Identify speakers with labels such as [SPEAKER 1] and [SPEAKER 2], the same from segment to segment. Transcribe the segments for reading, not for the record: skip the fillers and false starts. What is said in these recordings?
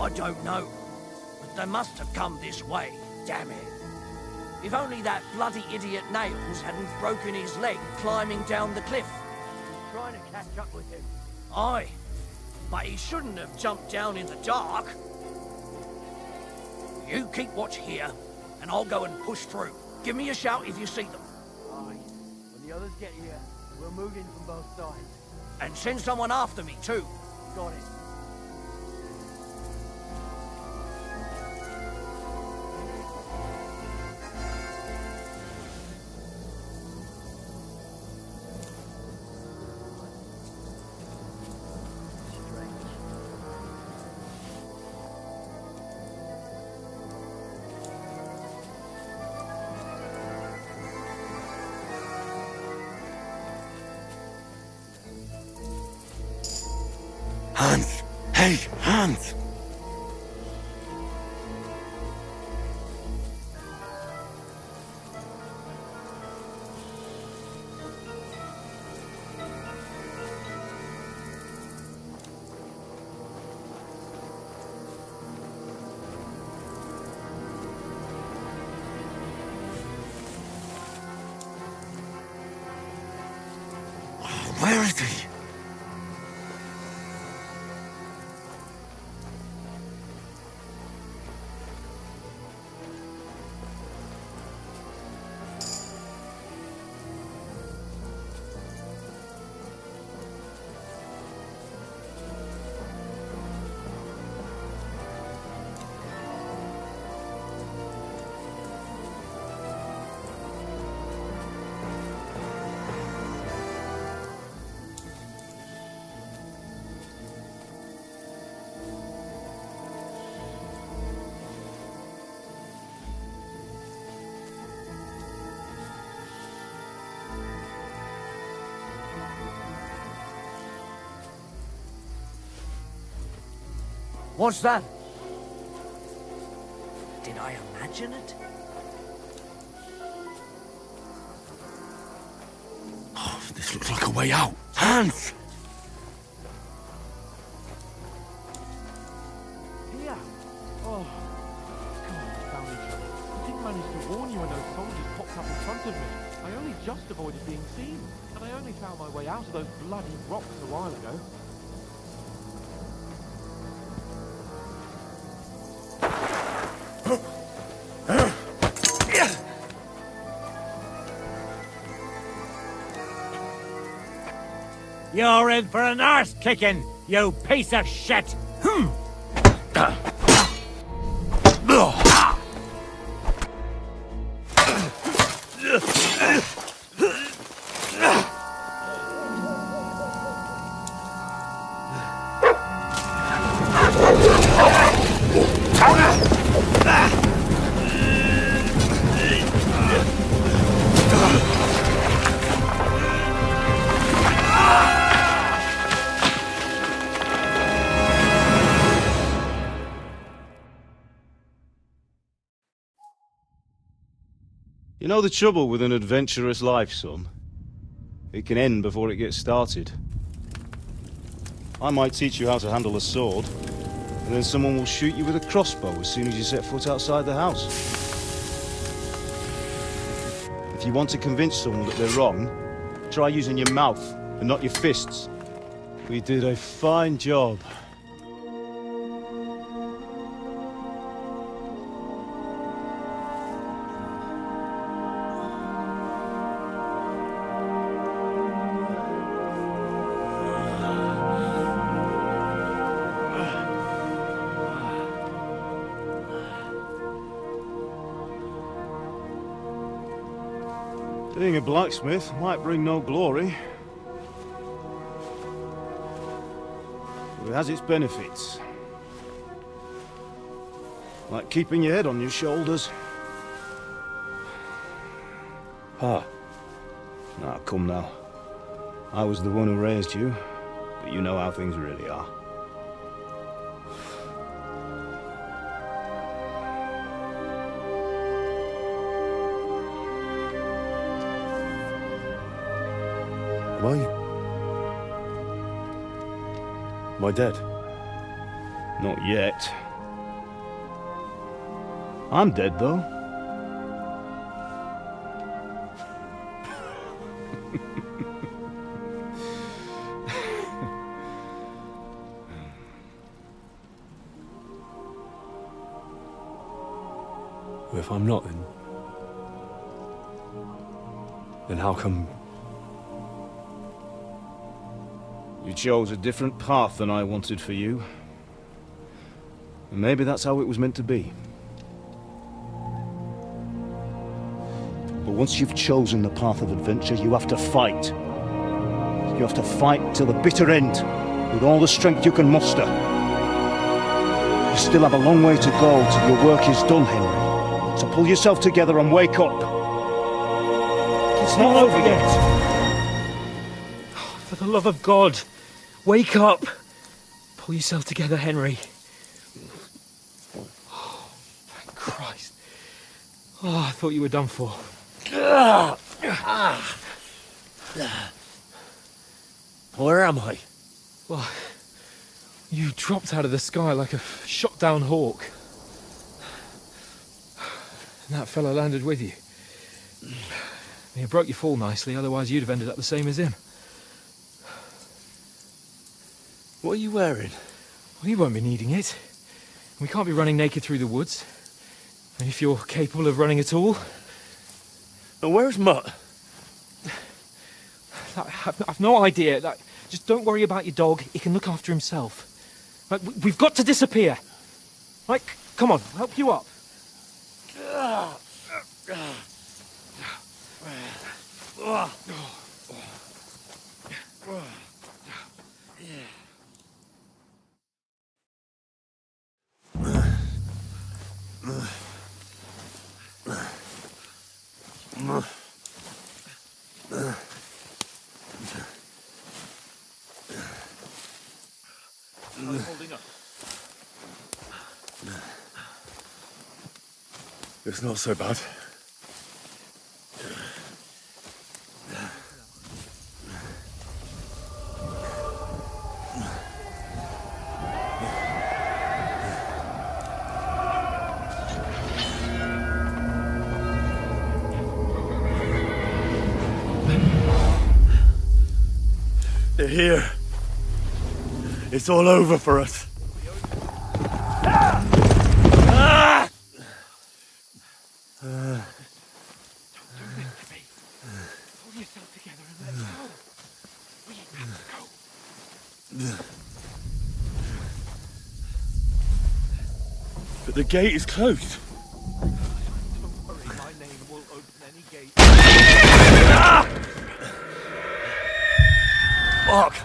[SPEAKER 1] I don't know. But they must have come this way, damn it. If only that bloody idiot Nails hadn't broken his leg climbing down the cliff. Trying to catch up with him. Aye, but he shouldn't have jumped down in the dark. You keep watch here, and I'll go and push through. Give me a shout if you see them.
[SPEAKER 2] Aye. When the others get here, we'll move in from both sides.
[SPEAKER 1] And send someone after me, too.
[SPEAKER 2] Got it.
[SPEAKER 3] Hans! Hey, Hans! Where is he?
[SPEAKER 1] What's that? Did I imagine it?
[SPEAKER 3] Oh, this looks like a way out. Hans!
[SPEAKER 4] Here! Oh, God, found each other. I didn't manage to warn you when those soldiers popped up in front of me. I only just avoided being seen, and I only found my way out of those bloody rocks a while ago.
[SPEAKER 5] You're in for an arse kicking, you piece of shit!
[SPEAKER 6] You know the trouble with an adventurous life, son? It can end before it gets started. I might teach you how to handle a sword, and then someone will shoot you with a crossbow as soon as you set foot outside the house. If you want to convince someone that they're wrong, try using your mouth and not your fists. We did a fine job. Being a blacksmith might bring no glory, but it has its benefits. Like keeping your head on your shoulders. Pa. Now, come now. I was the one who raised you, but you know how things really are.
[SPEAKER 3] Am I dead?
[SPEAKER 6] Not yet. I'm dead, though.
[SPEAKER 3] Well, if I'm not, then how come...
[SPEAKER 6] You chose a different path than I wanted for you. And maybe that's how it was meant to be. But once you've chosen the path of adventure, you have to fight. You have to fight till the bitter end, with all the strength you can muster. You still have a long way to go till your work is done, Henry. So pull yourself together and wake up. It's not over yet.
[SPEAKER 5] For the love of God, wake up! Pull yourself together, Henry. Oh, thank Christ. Oh, I thought you were done for.
[SPEAKER 2] Where am I?
[SPEAKER 5] Well, you dropped out of the sky like a shot-down hawk. And that fella landed with you. He broke your fall nicely, otherwise you'd have ended up the same as him.
[SPEAKER 2] What are you wearing?
[SPEAKER 5] Well, you won't be needing it. We can't be running naked through the woods. And if you're capable of running at all...
[SPEAKER 2] And where's Mutt?
[SPEAKER 5] I've no idea. Just don't worry about your dog. He can look after himself. We've got to disappear. Right, come on, I'll help you up.
[SPEAKER 2] Holding up. It's not so bad. They're here. It's all over for us.
[SPEAKER 5] Pull yourself together and let's go. We have to go.
[SPEAKER 2] But the gate is closed.
[SPEAKER 4] Don't worry, my name will open any gate.
[SPEAKER 2] Fuck.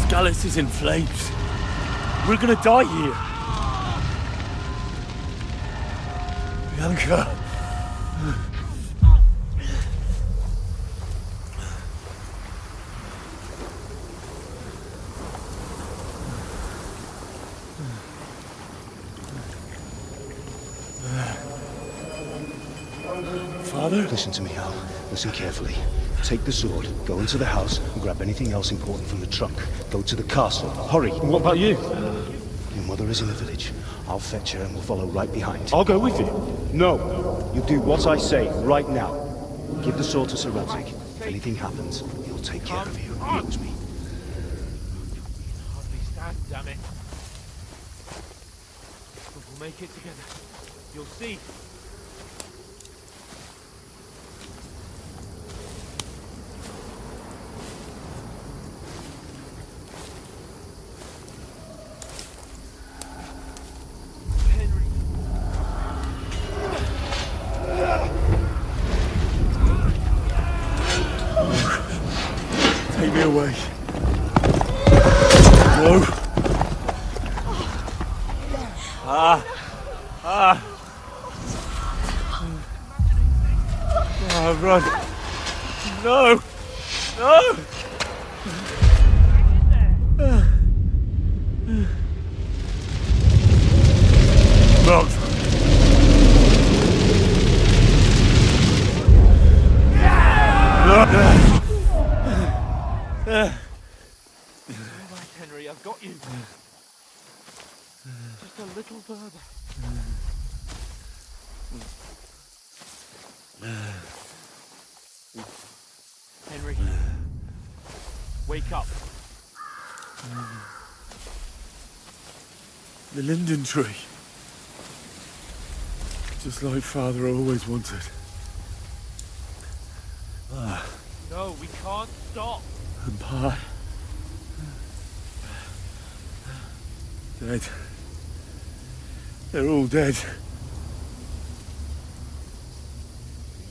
[SPEAKER 2] Scallis is in flames. We're gonna die here. Bianca. Father?
[SPEAKER 6] Listen to me, Hal. Listen carefully. Take the sword, go into the house, and grab anything else important from the trunk. Go to the castle. Hurry!
[SPEAKER 4] What about you?
[SPEAKER 6] Your mother is in the village. I'll fetch her and we'll follow right behind.
[SPEAKER 4] I'll go with you.
[SPEAKER 6] No! You do what I say, right now. Give the sword to Sir Roderick. If anything happens, he'll take care of you. He knows me.
[SPEAKER 4] Hardly stand, damn it. But we'll make it together. You'll see.
[SPEAKER 2] Take me away. No. Run. No. No. Mom.
[SPEAKER 4] Just a little further. Henry. Wake up.
[SPEAKER 2] The linden tree. Just like Father always wanted.
[SPEAKER 4] No, we can't stop.
[SPEAKER 2] And Pa. Dead. They're all dead.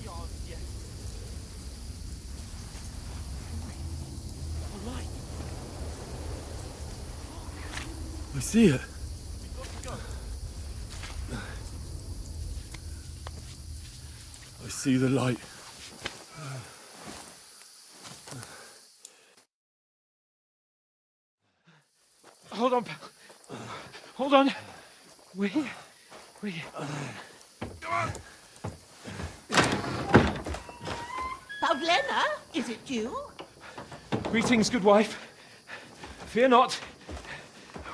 [SPEAKER 4] Beyond, yes. A light.
[SPEAKER 2] I see it.
[SPEAKER 4] We've got to go.
[SPEAKER 2] I see the light.
[SPEAKER 5] Hold on, pal. Hold on. We're here. We're here.
[SPEAKER 7] Pavlena, is it you?
[SPEAKER 5] Greetings, good wife. Fear not.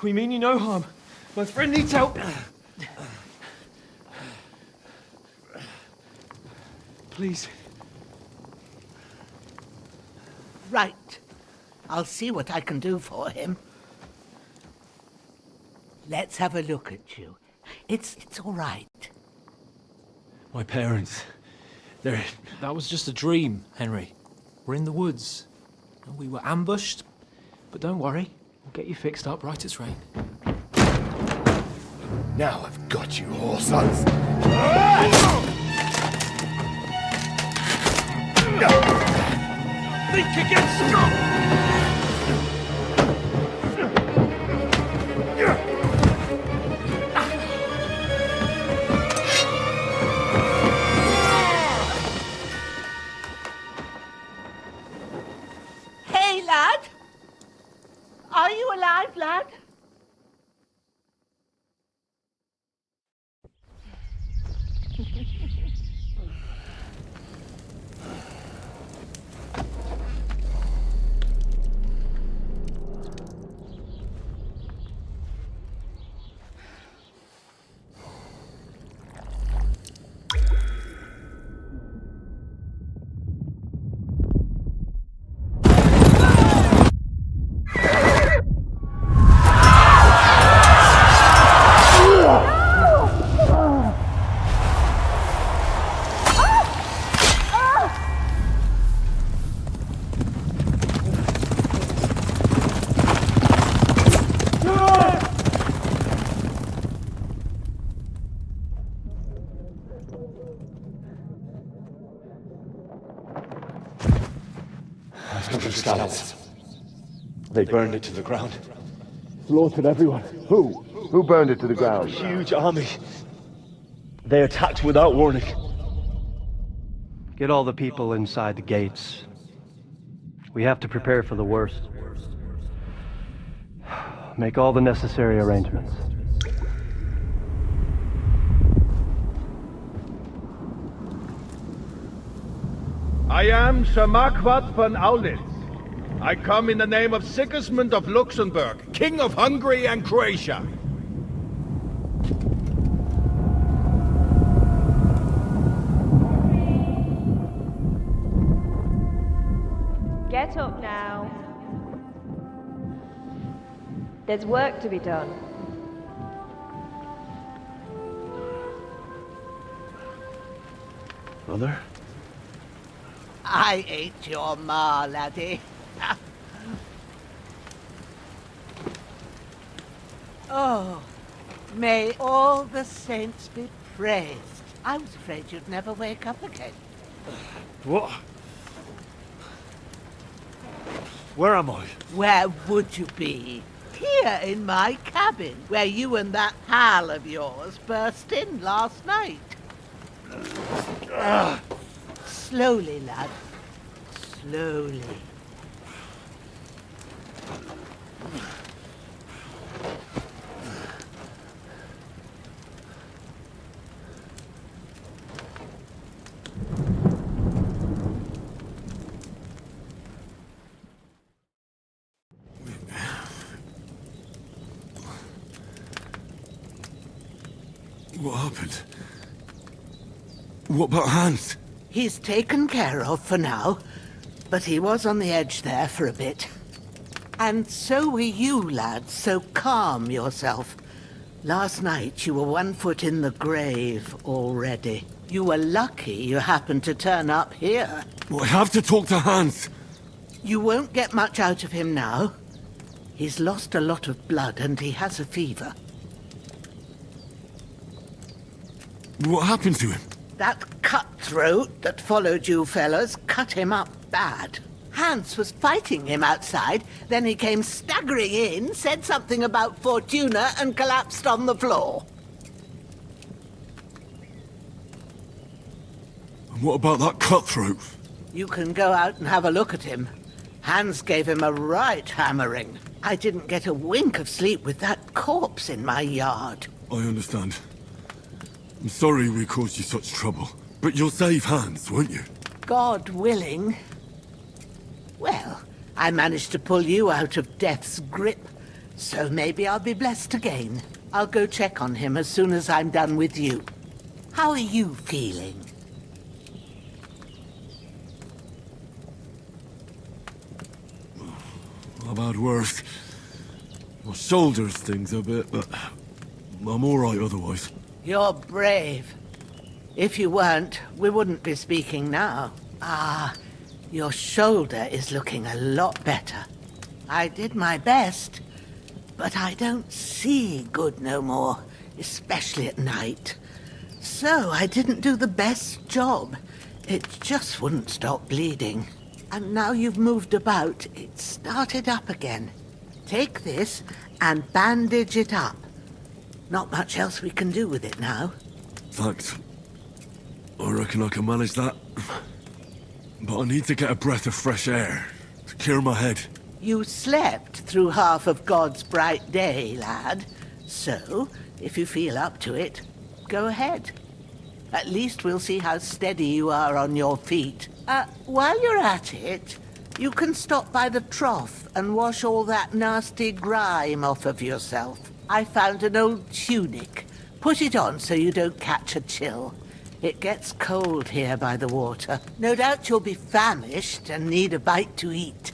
[SPEAKER 5] We mean you no harm. My friend needs help. Please.
[SPEAKER 7] Right. I'll see what I can do for him. Let's have a look at you. It's all right.
[SPEAKER 3] My parents, they're...
[SPEAKER 5] That was just a dream, Henry. We're in the woods. We were ambushed, but don't worry. We'll get you fixed up right as rain.
[SPEAKER 3] Now I've got you, whore sons.
[SPEAKER 5] Think again, Scott!
[SPEAKER 7] Hey, lad! Are you alive, lad?
[SPEAKER 3] Scouts. They burned it to the ground.
[SPEAKER 2] Slaughtered everyone.
[SPEAKER 8] Who? Who burned it to the ground?
[SPEAKER 3] Huge army. They attacked without warning.
[SPEAKER 9] Get all the people inside the gates. We have to prepare for the worst. Make all the necessary arrangements.
[SPEAKER 8] I am Sir Marquardt von Aulitz. I come in the name of Sigismund of Luxembourg, King of Hungary and Croatia.
[SPEAKER 10] Get up now. There's work to be done.
[SPEAKER 2] Mother?
[SPEAKER 7] I ain't your ma, laddie. Oh, may all the saints be praised. I was afraid you'd never wake up again.
[SPEAKER 2] What? Where am I?
[SPEAKER 7] Where would you be? Here in my cabin, where you and that pal of yours burst in last night. Slowly, lad. Slowly.
[SPEAKER 3] What happened? What about Hans?
[SPEAKER 7] He's taken care of for now, but he was on the edge there for a bit. And so were you, lad, so calm yourself. Last night you were 1 foot in the grave already. You were lucky you happened to turn up here.
[SPEAKER 3] Well, I have to talk to Hans.
[SPEAKER 7] You won't get much out of him now. He's lost a lot of blood and he has a fever.
[SPEAKER 3] What happened to him?
[SPEAKER 7] That cutthroat that followed you fellas cut him up bad. Hans was fighting him outside, then he came staggering in, said something about Fortuna, and collapsed on the floor.
[SPEAKER 3] And what about that cutthroat?
[SPEAKER 7] You can go out and have a look at him. Hans gave him a right hammering. I didn't get a wink of sleep with that corpse in my yard.
[SPEAKER 3] I understand. I'm sorry we caused you such trouble. But you'll save Hans, won't you?
[SPEAKER 7] God willing. Well, I managed to pull you out of death's grip, so maybe I'll be blessed again. I'll go check on him as soon as I'm done with you. How are you feeling?
[SPEAKER 3] I've had worse. My shoulder stings a bit, but I'm all right otherwise.
[SPEAKER 7] You're brave. If you weren't, we wouldn't be speaking now. Ah, your shoulder is looking a lot better. I did my best, but I don't see good no more, especially at night. So I didn't do the best job. It just wouldn't stop bleeding. And now you've moved about, it started up again. Take this and bandage it up. Not much else we can do with it now.
[SPEAKER 3] Thanks. I reckon I can manage that. But I need to get a breath of fresh air to clear my head.
[SPEAKER 7] You slept through half of God's bright day, lad. So, if you feel up to it, go ahead. At least we'll see how steady you are on your feet. While you're at it, you can stop by the trough and wash all that nasty grime off of yourself. I found an old tunic. Put it on so you don't catch a chill. It gets cold here by the water. No doubt you'll be famished and need a bite to eat.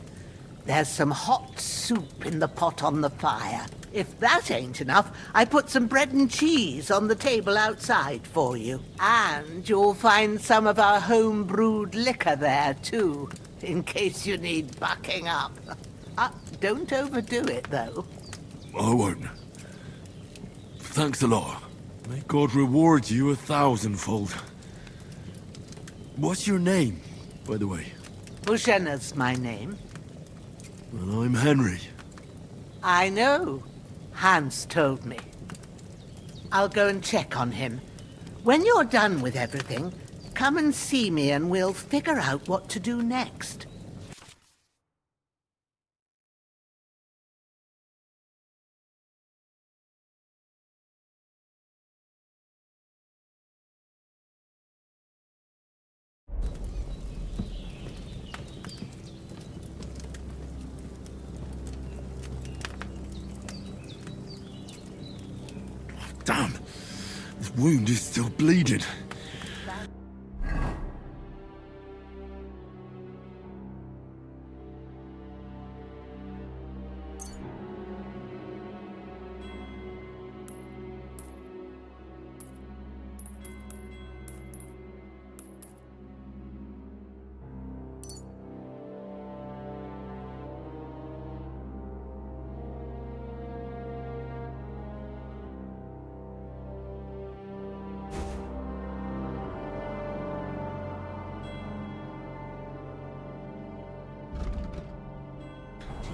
[SPEAKER 7] There's some hot soup in the pot on the fire. If that ain't enough, I put some bread and cheese on the table outside for you. And you'll find some of our home-brewed liquor there, too, in case you need bucking up. Don't overdo it, though.
[SPEAKER 3] I won't. Thanks a lot. May God reward you 1,000-fold. What's your name, by the way?
[SPEAKER 7] Bushena's my name.
[SPEAKER 3] Well, I'm Henry.
[SPEAKER 7] I know. Hans told me. I'll go and check on him. When you're done with everything, come and see me and we'll figure out what to do next.
[SPEAKER 3] Damn! This wound is still bleeding.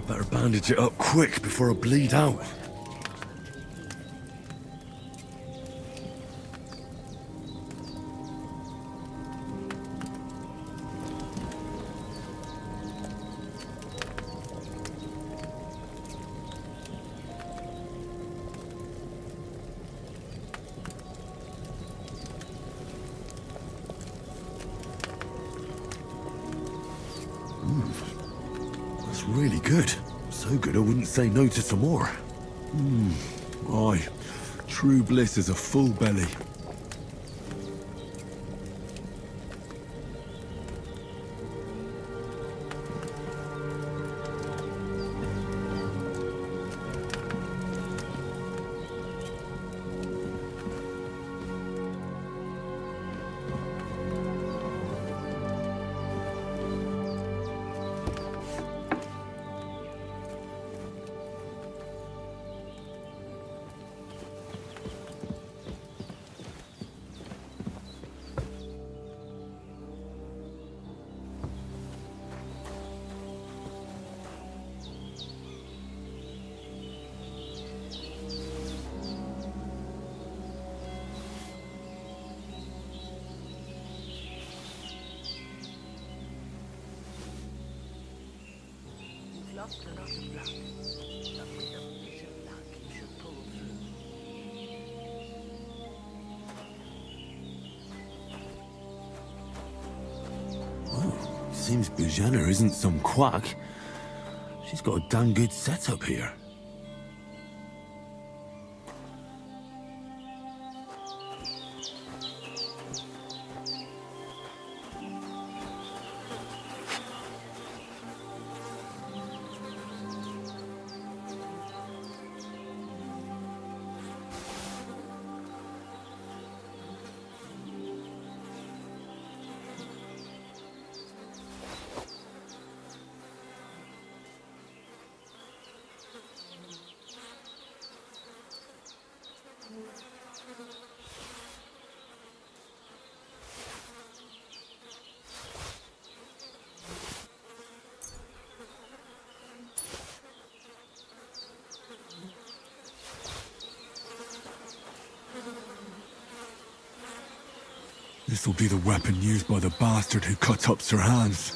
[SPEAKER 3] Better bandage it up quick before I bleed out. Really good. So good I wouldn't say no to some more. Aye. True bliss is a full belly.
[SPEAKER 7] Lost a lot of blood, but with a bit of luck you should pull through.
[SPEAKER 2] Seems Bujana isn't some quack. She's got a damn good setup here.
[SPEAKER 3] This'll be the weapon used by the bastard who cut up Sir Hans.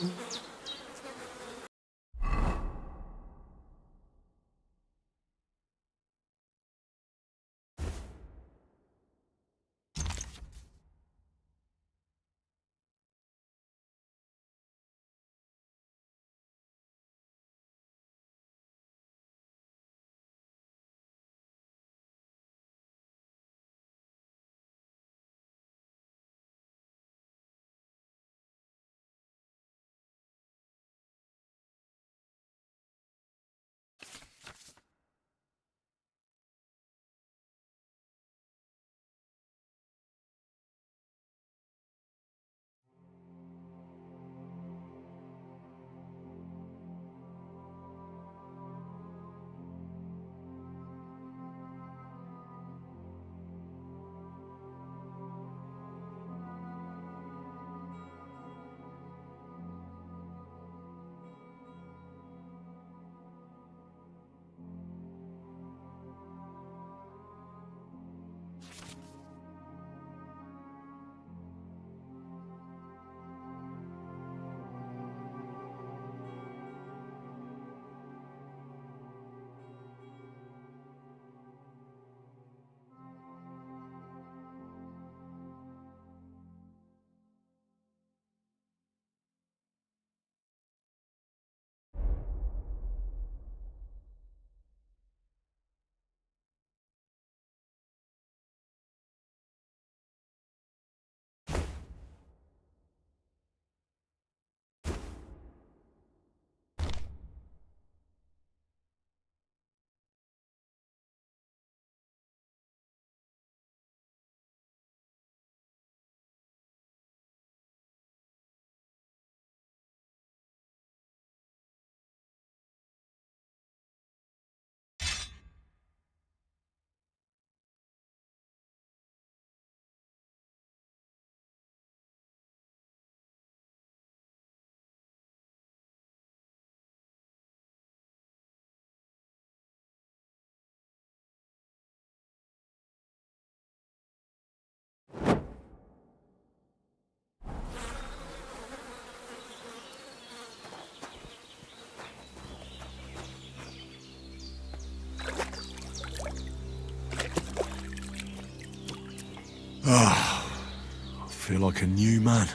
[SPEAKER 3] Ah, I feel like a new man.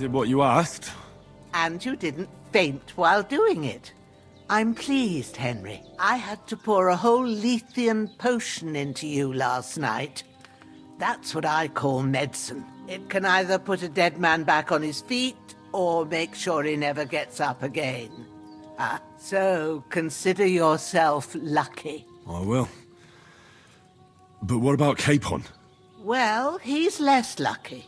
[SPEAKER 3] did what you asked.
[SPEAKER 7] And you didn't faint while doing it. I'm pleased, Henry. I had to pour a whole Lethean potion into you last night. That's what I call medicine. It can either put a dead man back on his feet, or make sure he never gets up again. So consider yourself lucky.
[SPEAKER 3] I will. But what about Capon?
[SPEAKER 7] Well, he's less lucky.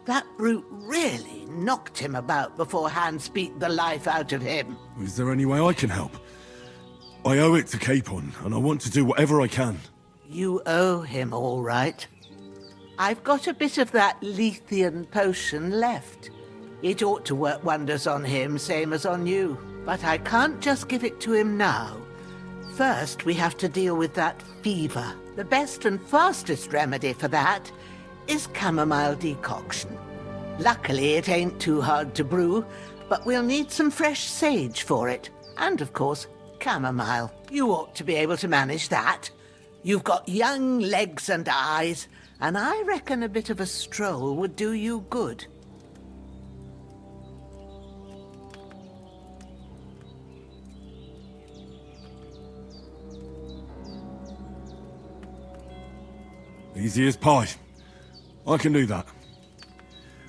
[SPEAKER 7] That brute really knocked him about before Hans beat the life out of him.
[SPEAKER 3] Is there any way I can help? I owe it to Capon, and I want to do whatever I can.
[SPEAKER 7] You owe him, all right. I've got a bit of that Lethean potion left. It ought to work wonders on him, same as on you. But I can't just give it to him now. First, we have to deal with that fever. The best and fastest remedy for that is chamomile decoction. Luckily, it ain't too hard to brew, but we'll need some fresh sage for it. And, of course, chamomile. You ought to be able to manage that. You've got young legs and eyes, and I reckon a bit of a stroll would do you good.
[SPEAKER 3] Easy as pie. I can do that.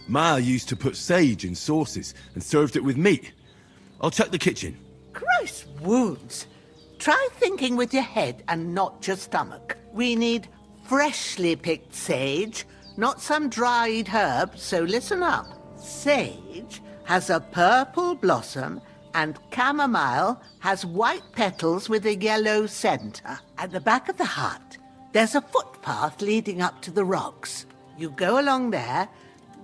[SPEAKER 3] Ma used to put sage in sauces and served it with meat. I'll check the kitchen.
[SPEAKER 7] Christ wounds! Try thinking with your head and not your stomach. We need freshly picked sage, not some dried herb, so listen up. Sage has a purple blossom, and chamomile has white petals with a yellow center. At the back of the hut, there's a footpath leading up to the rocks. You go along there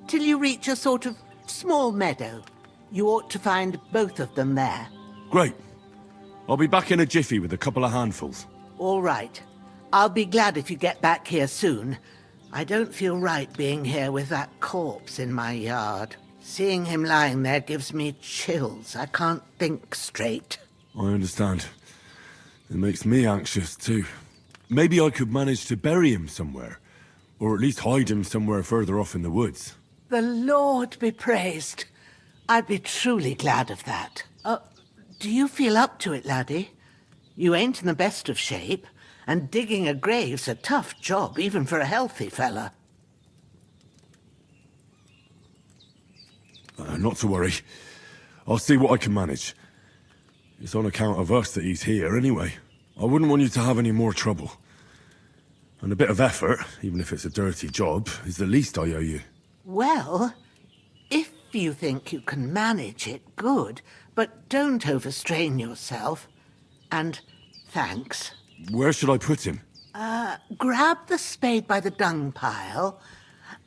[SPEAKER 7] till you reach a sort of small meadow. You ought to find both of them there.
[SPEAKER 3] Great. I'll be back in a jiffy with a couple of handfuls.
[SPEAKER 7] All right. I'll be glad if you get back here soon. I don't feel right being here with that corpse in my yard. Seeing him lying there gives me chills. I can't think straight.
[SPEAKER 3] I understand. It makes me anxious too. Maybe I could manage to bury him somewhere. Or at least hide him somewhere further off in the woods.
[SPEAKER 7] The Lord be praised. I'd be truly glad of that. Do you feel up to it, laddie? You ain't in the best of shape, and digging a grave's a tough job, even for a healthy fella.
[SPEAKER 3] Not to worry. I'll see what I can manage. It's on account of us that he's here anyway. I wouldn't want you to have any more trouble. And a bit of effort, even if it's a dirty job, is the least I owe you.
[SPEAKER 7] Well, if you think you can manage it, good. But don't overstrain yourself. And thanks.
[SPEAKER 3] Where should I put him?
[SPEAKER 7] Grab the spade by the dung pile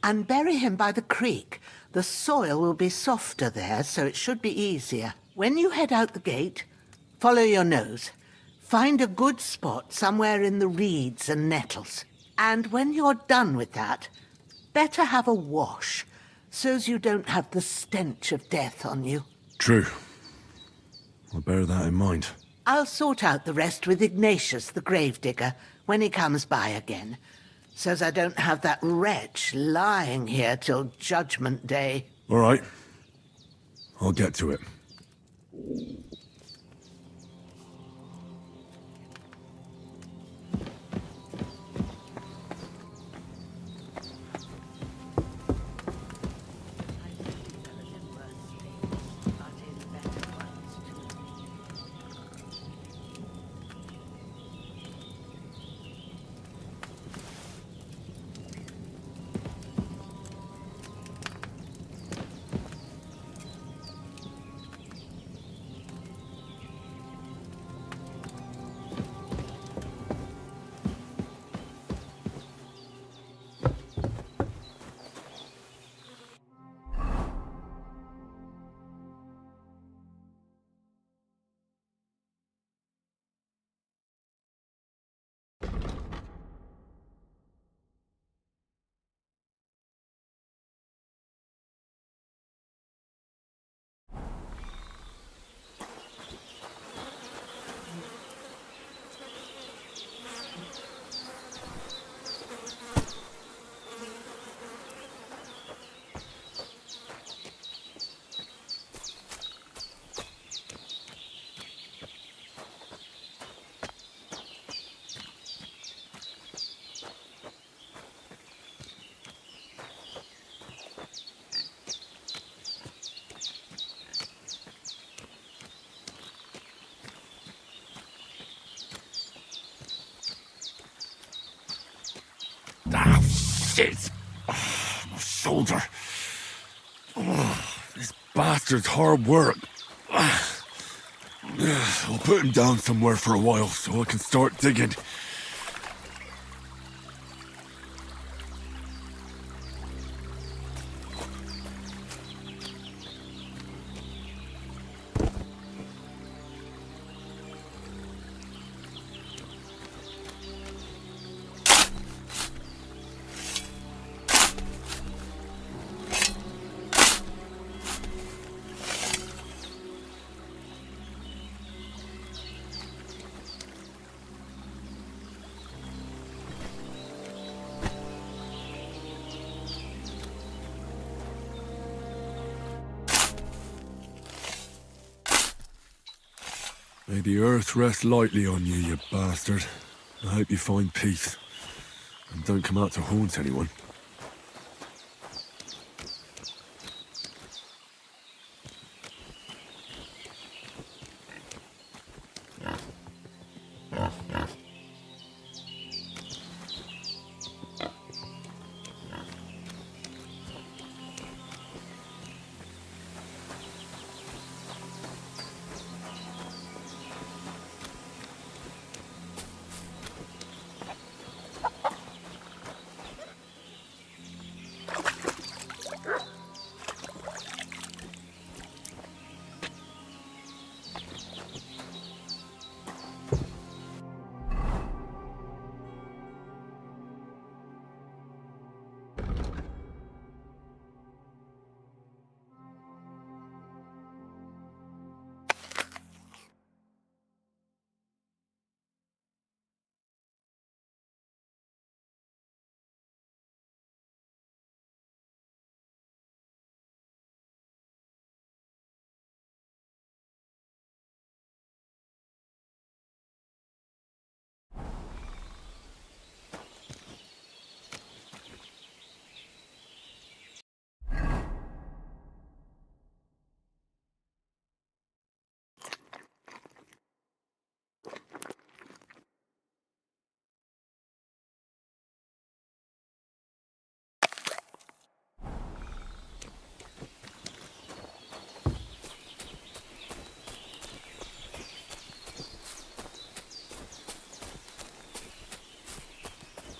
[SPEAKER 7] and bury him by the creek. The soil will be softer there, so it should be easier. When you head out the gate, follow your nose. Find a good spot somewhere in the reeds and nettles. And when you're done with that, better have a wash, so's you don't have the stench of death on you.
[SPEAKER 3] True. I'll bear that in mind.
[SPEAKER 7] I'll sort out the rest with Ignatius, the gravedigger, when he comes by again, so's I don't have that wretch lying here till Judgment Day.
[SPEAKER 3] All right. I'll get to it. Shit! My shoulder. This bastard's hard work. I'll put him down somewhere for a while so I can start digging. May the earth rest lightly on you, you bastard. I hope you find peace. And don't come out to haunt anyone.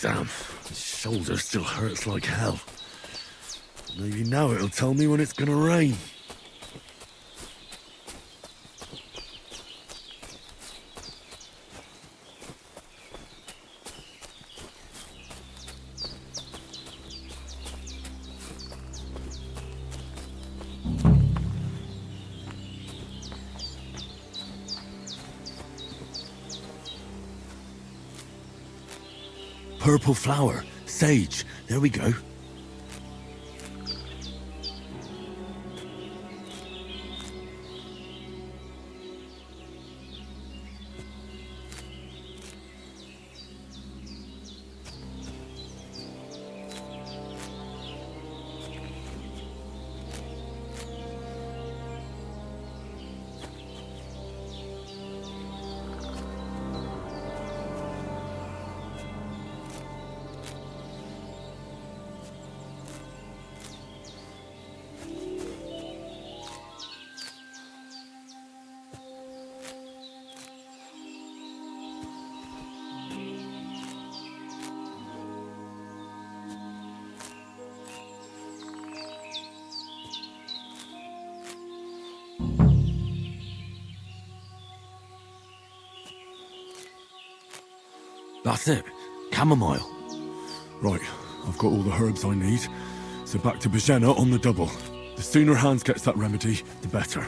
[SPEAKER 3] Damn, his shoulder still hurts like hell. Maybe now it'll tell me when it's gonna rain. Purple flower, sage, there we go. That's it. Chamomile. Right, I've got all the herbs I need. So back to Bohemia on the double. The sooner Hans gets that remedy, the better.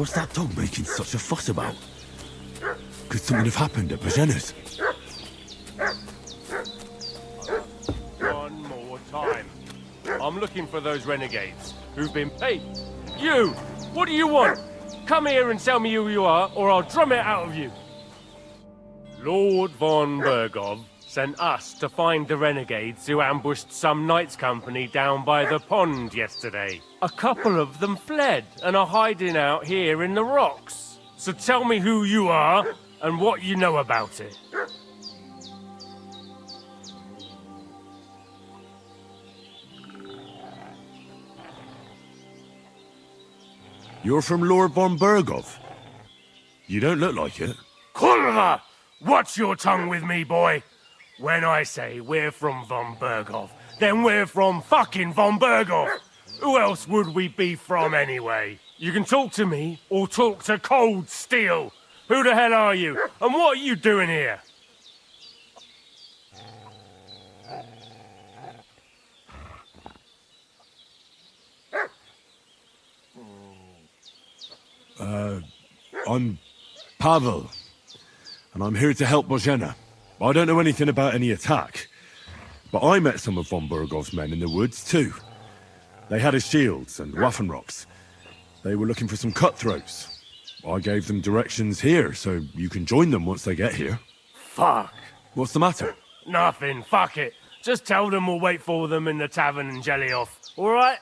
[SPEAKER 3] What's that dog making such a fuss about? Could something have happened at Bohemia's?
[SPEAKER 11] One more time. I'm looking for those renegades who've been... Hey, you! What do you want? Come here and tell me who you are, or I'll drum it out of you. Lord von Bergov sent us to find the renegades who ambushed some knights' company down by the pond yesterday. A couple of them fled and are hiding out here in the rocks. So tell me who you are and what you know about it.
[SPEAKER 3] You're from Lord von Bergov? You don't look like it.
[SPEAKER 11] Kurva! Watch your tongue with me, boy. When I say we're from von Bergov, then we're from fucking von Bergov. Who else would we be from anyway? You can talk to me or talk to cold steel. Who the hell are you? And what are you doing here?
[SPEAKER 3] I'm Pavel, and I'm here to help Bohemia. I don't know anything about any attack, but I met some of von Bergov's men in the woods too. They had his shields and Waffenrocks. They were looking for some cutthroats. I gave them directions here, so you can join them once they get here.
[SPEAKER 11] Fuck.
[SPEAKER 3] What's the matter?
[SPEAKER 11] Nothing, fuck it. Just tell them we'll wait for them in the tavern in Jelioff, alright?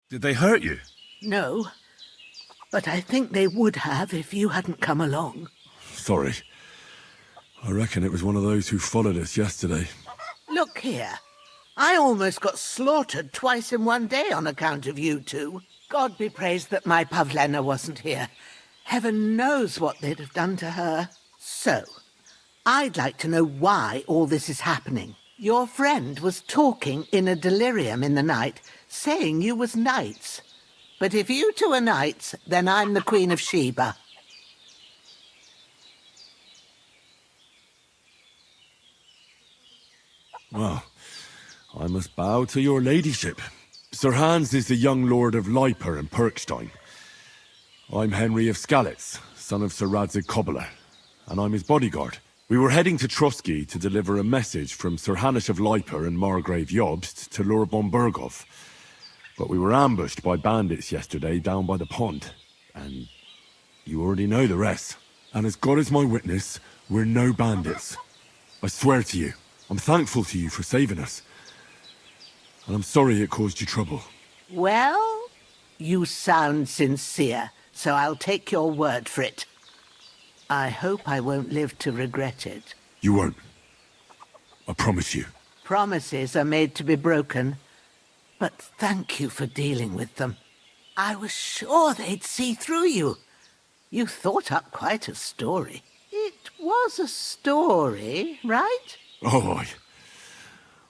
[SPEAKER 3] Did they hurt you?
[SPEAKER 7] No, but I think they would have if you hadn't come along.
[SPEAKER 3] Sorry. I reckon it was one of those who followed us yesterday.
[SPEAKER 7] Look here. I almost got slaughtered twice in one day on account of you two. God be praised that my Pavlena wasn't here. Heaven knows what they'd have done to her. So, I'd like to know why all this is happening. Your friend was talking in a delirium in the night, saying you was knights. But if you two are knights, then I'm the Queen of Sheba.
[SPEAKER 3] Well, I must bow to your ladyship. Sir Hans is the young lord of Leiper and Perkstein. I'm Henry of Skalitz, son of Sir Radzig Kobyla, and I'm his bodyguard. We were heading to Trotsky to deliver a message from Sir Hanish of Leiper and Margrave Jobst to Lord von Bergov. But we were ambushed by bandits yesterday down by the pond, and you already know the rest. And as God is my witness, we're no bandits. I swear to you, I'm thankful to you for saving us. And I'm sorry it caused you trouble.
[SPEAKER 7] Well, you sound sincere, so I'll take your word for it. I hope I won't live to regret it.
[SPEAKER 3] You won't. I promise you.
[SPEAKER 7] Promises are made to be broken. But thank you for dealing with them. I was sure they'd see through you. You thought up quite a story. It was a story, right?
[SPEAKER 3] Oh,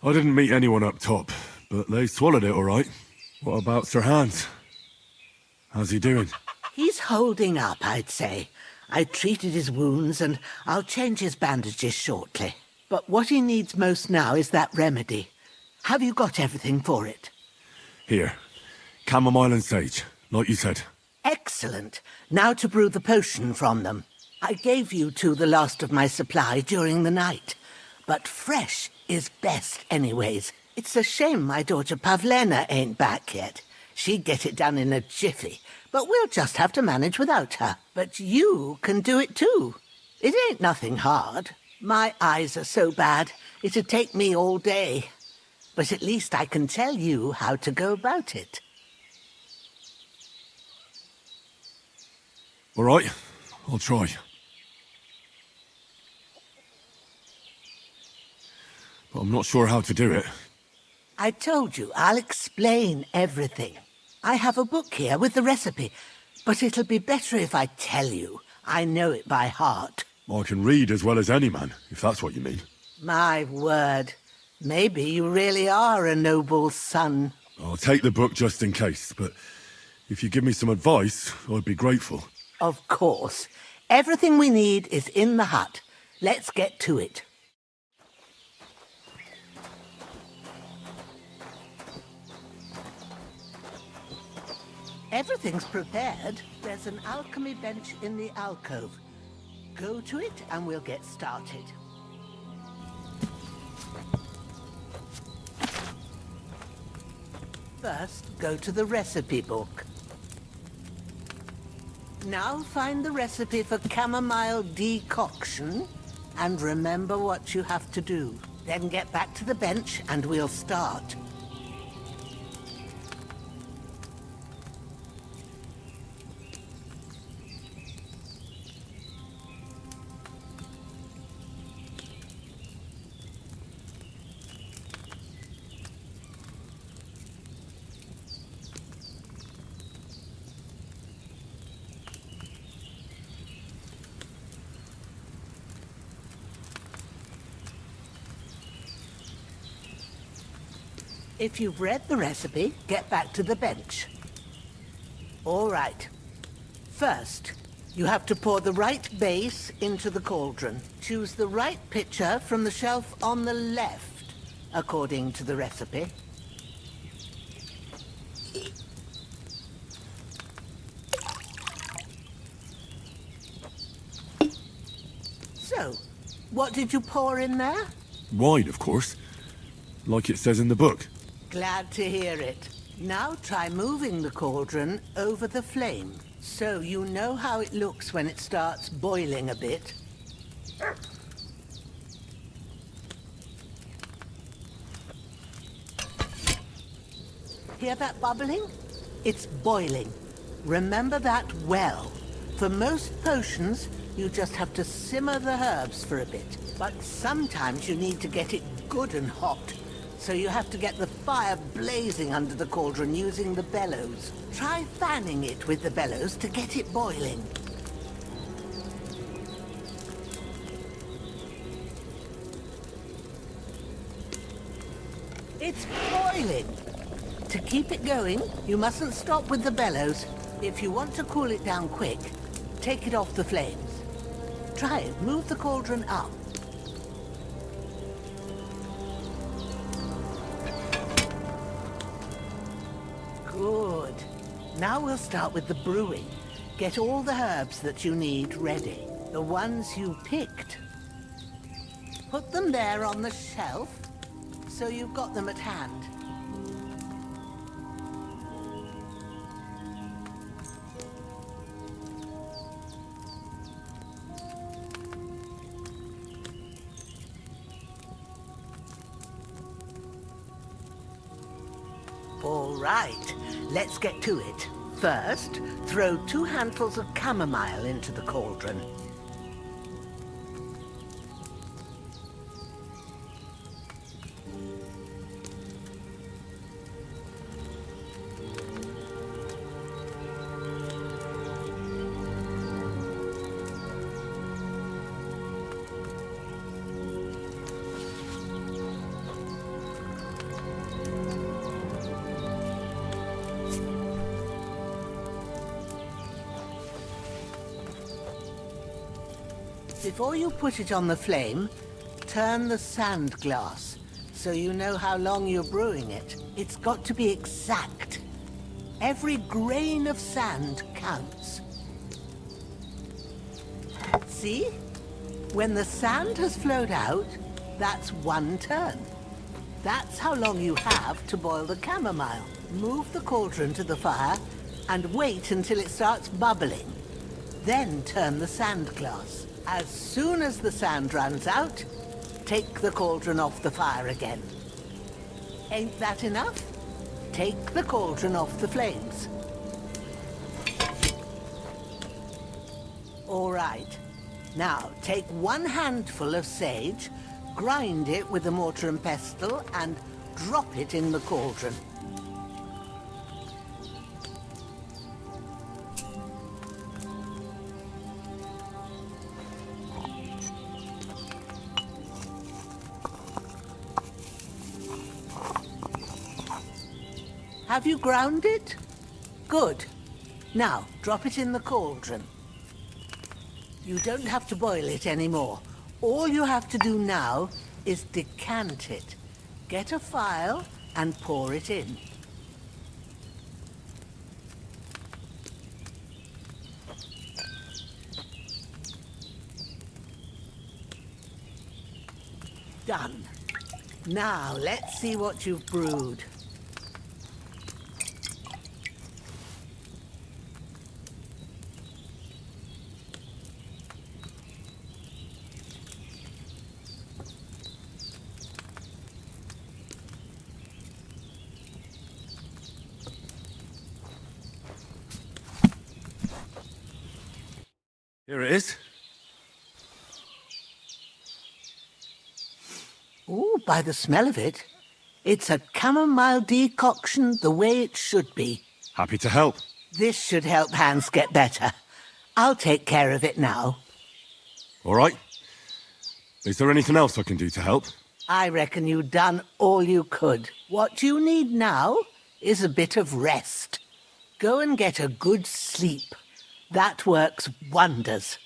[SPEAKER 3] I didn't meet anyone up top, but they swallowed it all right. What about Sir Hans? How's he doing?
[SPEAKER 7] He's holding up, I'd say. I treated his wounds, and I'll change his bandages shortly. But what he needs most now is that remedy. Have you got everything for it?
[SPEAKER 3] Here. Chamomile and sage, like you said.
[SPEAKER 7] Excellent. Now to brew the potion from them. I gave you two the last of my supply during the night. But fresh is best anyways. It's a shame my daughter Pavlena ain't back yet. She'd get it done in a jiffy, but we'll just have to manage without her. But you can do it too. It ain't nothing hard. My eyes are so bad, it'd take me all day. But at least I can tell you how to go about it.
[SPEAKER 3] All right, I'll try. But I'm not sure how to do it.
[SPEAKER 7] I told you, I'll explain everything. I have a book here with the recipe, but it'll be better if I tell you. I know it by heart.
[SPEAKER 3] I can read as well as any man, if that's what you mean.
[SPEAKER 7] My word. Maybe you really are a noble son.
[SPEAKER 3] I'll take the book just in case, but if you give me some advice, I'd be grateful.
[SPEAKER 7] Of course. Everything we need is in the hut. Let's get to it. Everything's prepared. There's an alchemy bench in the alcove. Go to it and we'll get started. First, go to the recipe book. Now find the recipe for chamomile decoction and remember what you have to do. Then get back to the bench and we'll start. If you've read the recipe, get back to the bench. All right. First, you have to pour the right base into the cauldron. Choose the right pitcher from the shelf on the left, according to the recipe. So, what did you pour in there?
[SPEAKER 3] Wide, of course. Like it says in the book.
[SPEAKER 7] Glad to hear it. Now try moving the cauldron over the flame, so you know how it looks when it starts boiling a bit. Hear that bubbling? It's boiling. Remember that well. For most potions, you just have to simmer the herbs for a bit. But sometimes you need to get it good and hot. So you have to get the fire blazing under the cauldron using the bellows. Try fanning it with the bellows to get it boiling. It's boiling! To keep it going, you mustn't stop with the bellows. If you want to cool it down quick, take it off the flames. Try it. Move the cauldron up. Good. Now we'll start with the brewing. Get all the herbs that you need ready. The ones you picked. Put them there on the shelf, so you've got them at hand. All right, let's get to it. First, throw 2 handfuls of chamomile into the cauldron. Before you put it on the flame, turn the sand glass, so you know how long you're brewing it. It's got to be exact. Every grain of sand counts. See? When the sand has flowed out, that's 1 turn. That's how long you have to boil the chamomile. Move the cauldron to the fire and wait until it starts bubbling. Then turn the sand glass. As soon as the sand runs out, take the cauldron off the fire again. Ain't that enough? Take the cauldron off the flames. All right. Now, take 1 handful of sage, grind it with a mortar and pestle, and drop it in the cauldron. Have you ground it? Good. Now, drop it in the cauldron. You don't have to boil it anymore. All you have to do now is decant it. Get a phial and pour it in. Done. Now, let's see what you've brewed.
[SPEAKER 3] Here it is.
[SPEAKER 7] Ooh, by the smell of it, it's a chamomile decoction the way it should be.
[SPEAKER 3] Happy to help.
[SPEAKER 7] This should help Hans get better. I'll take care of it now.
[SPEAKER 3] All right. Is there anything else I can do to help?
[SPEAKER 7] I reckon you've done all you could. What you need now is a bit of rest. Go and get a good sleep. That works wonders.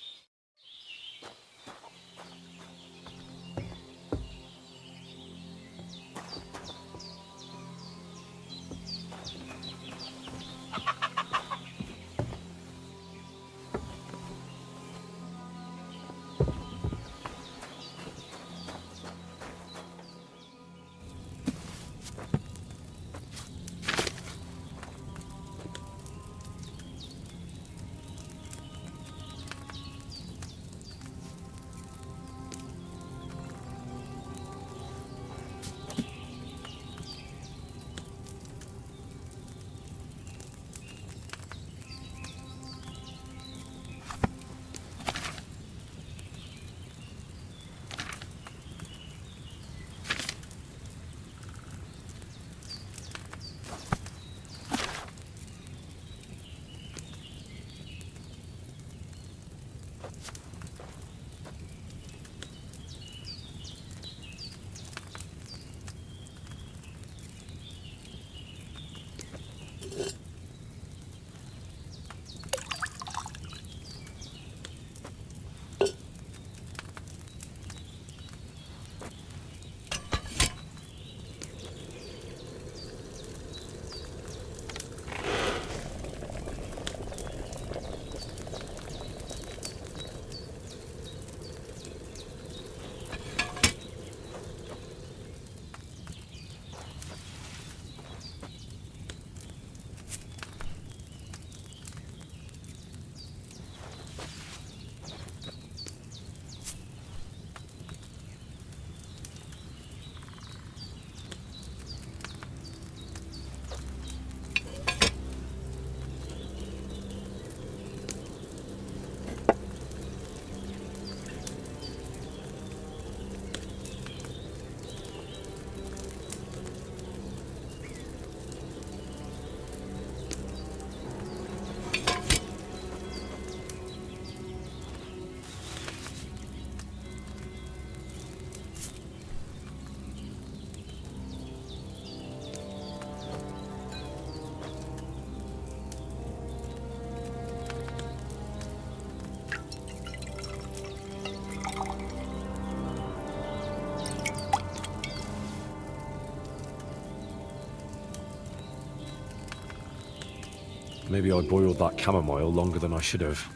[SPEAKER 3] Maybe I boiled that chamomile longer than I should have.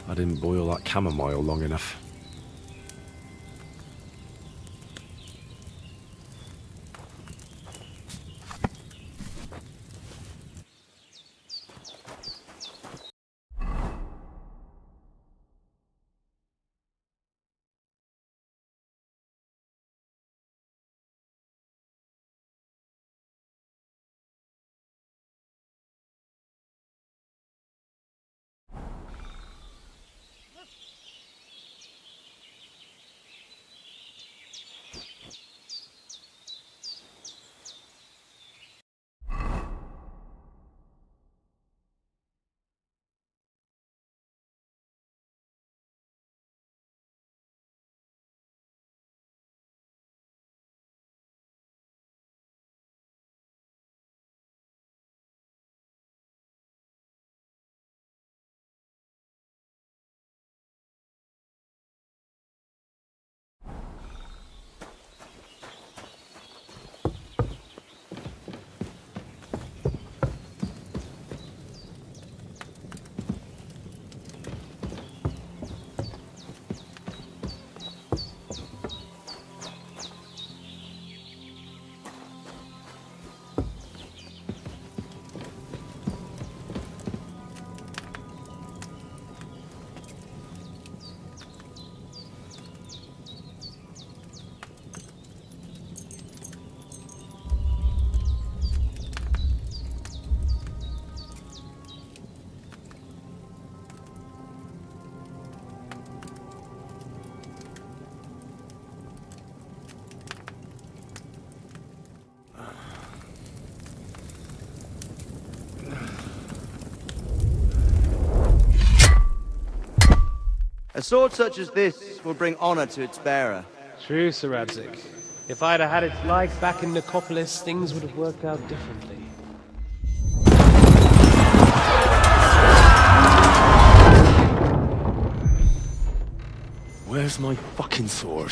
[SPEAKER 3] I didn't boil that chamomile long enough.
[SPEAKER 12] A sword such as this will bring honor to its bearer.
[SPEAKER 11] True, Sir Abzik. If I'd have had its life back in Nicopolis, things would have worked out differently.
[SPEAKER 3] Where's my fucking sword?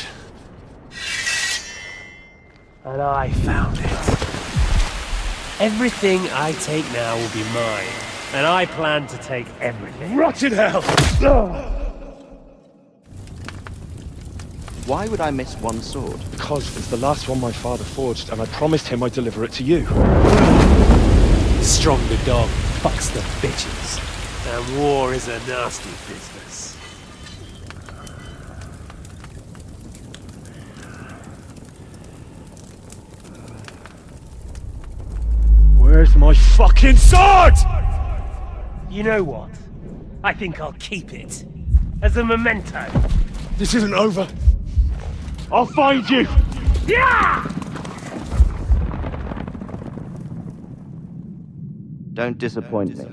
[SPEAKER 11] And I found it. Everything I take now will be mine, and I plan to take everything.
[SPEAKER 3] Rot in hell!
[SPEAKER 12] Why would I miss one sword?
[SPEAKER 3] Because it's the last one my father forged, and I promised him I'd deliver it to you.
[SPEAKER 11] Stronger dog fucks the bitches, and war is a nasty business.
[SPEAKER 3] Where's my fucking sword?
[SPEAKER 11] You know what? I think I'll keep it. As a memento.
[SPEAKER 3] This isn't over. I'll find you!
[SPEAKER 11] Yeah!
[SPEAKER 12] Don't disappoint me.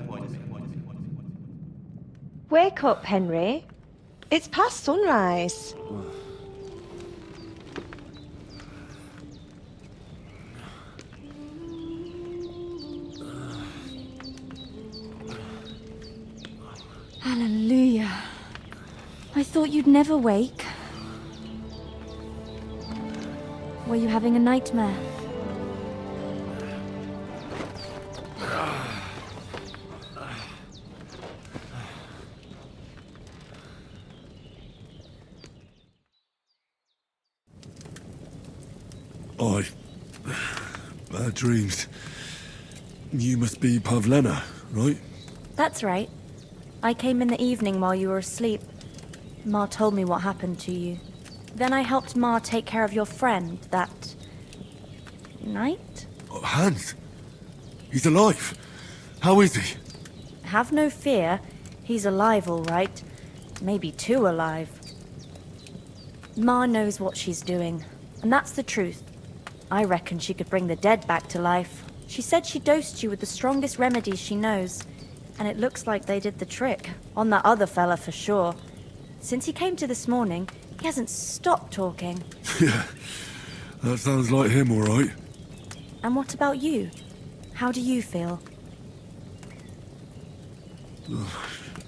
[SPEAKER 10] Wake up, Henry. It's past sunrise.
[SPEAKER 13] Hallelujah. I thought you'd never wake. Were you having a nightmare?
[SPEAKER 3] Bad dreams. You must be Pavlena, right?
[SPEAKER 13] That's right. I came in the evening while you were asleep. Ma told me what happened to you. Then I helped Ma take care of your friend that night?
[SPEAKER 3] Oh, Hans! He's alive! How is he?
[SPEAKER 13] Have no fear. He's alive, all right. Maybe too alive. Ma knows what she's doing, and that's the truth. I reckon she could bring the dead back to life. She said she dosed you with the strongest remedies she knows, and it looks like they did the trick. On that other fella for sure. Since he came to this morning, he hasn't stopped talking.
[SPEAKER 3] Yeah, that sounds like him, all right.
[SPEAKER 13] And what about you? How do you feel?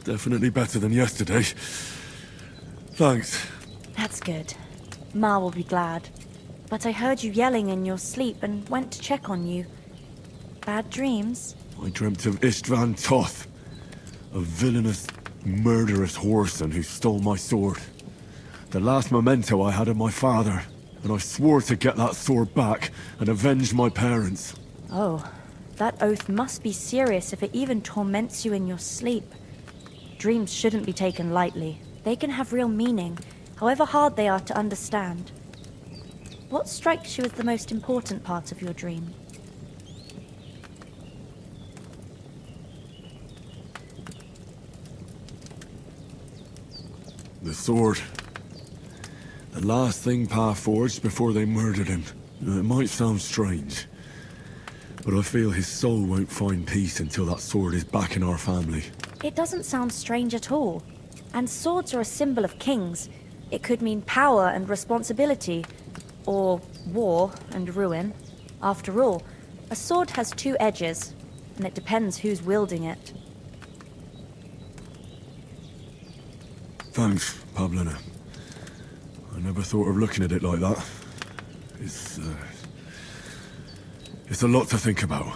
[SPEAKER 3] Definitely better than yesterday. Thanks.
[SPEAKER 13] That's good. Ma will be glad. But I heard you yelling in your sleep and went to check on you. Bad dreams?
[SPEAKER 3] I dreamt of Istvan Toth, a villainous murderous whoreson who stole my sword. The last memento I had of my father, and I swore to get that sword back and avenge my parents.
[SPEAKER 13] Oh, that oath must be serious if it even torments you in your sleep. Dreams shouldn't be taken lightly. They can have real meaning, however hard they are to understand. What strikes you as the most important part of your dream?
[SPEAKER 3] The sword. The last thing Pa forged before they murdered him. It might sound strange, but I feel his soul won't find peace until that sword is back in our family.
[SPEAKER 13] It doesn't sound strange at all. And swords are a symbol of kings. It could mean power and responsibility, or war and ruin. After all, a sword has two edges, and it depends who's wielding it.
[SPEAKER 3] Thanks, Pablina. I never thought of looking at it like that. It's a lot to think about.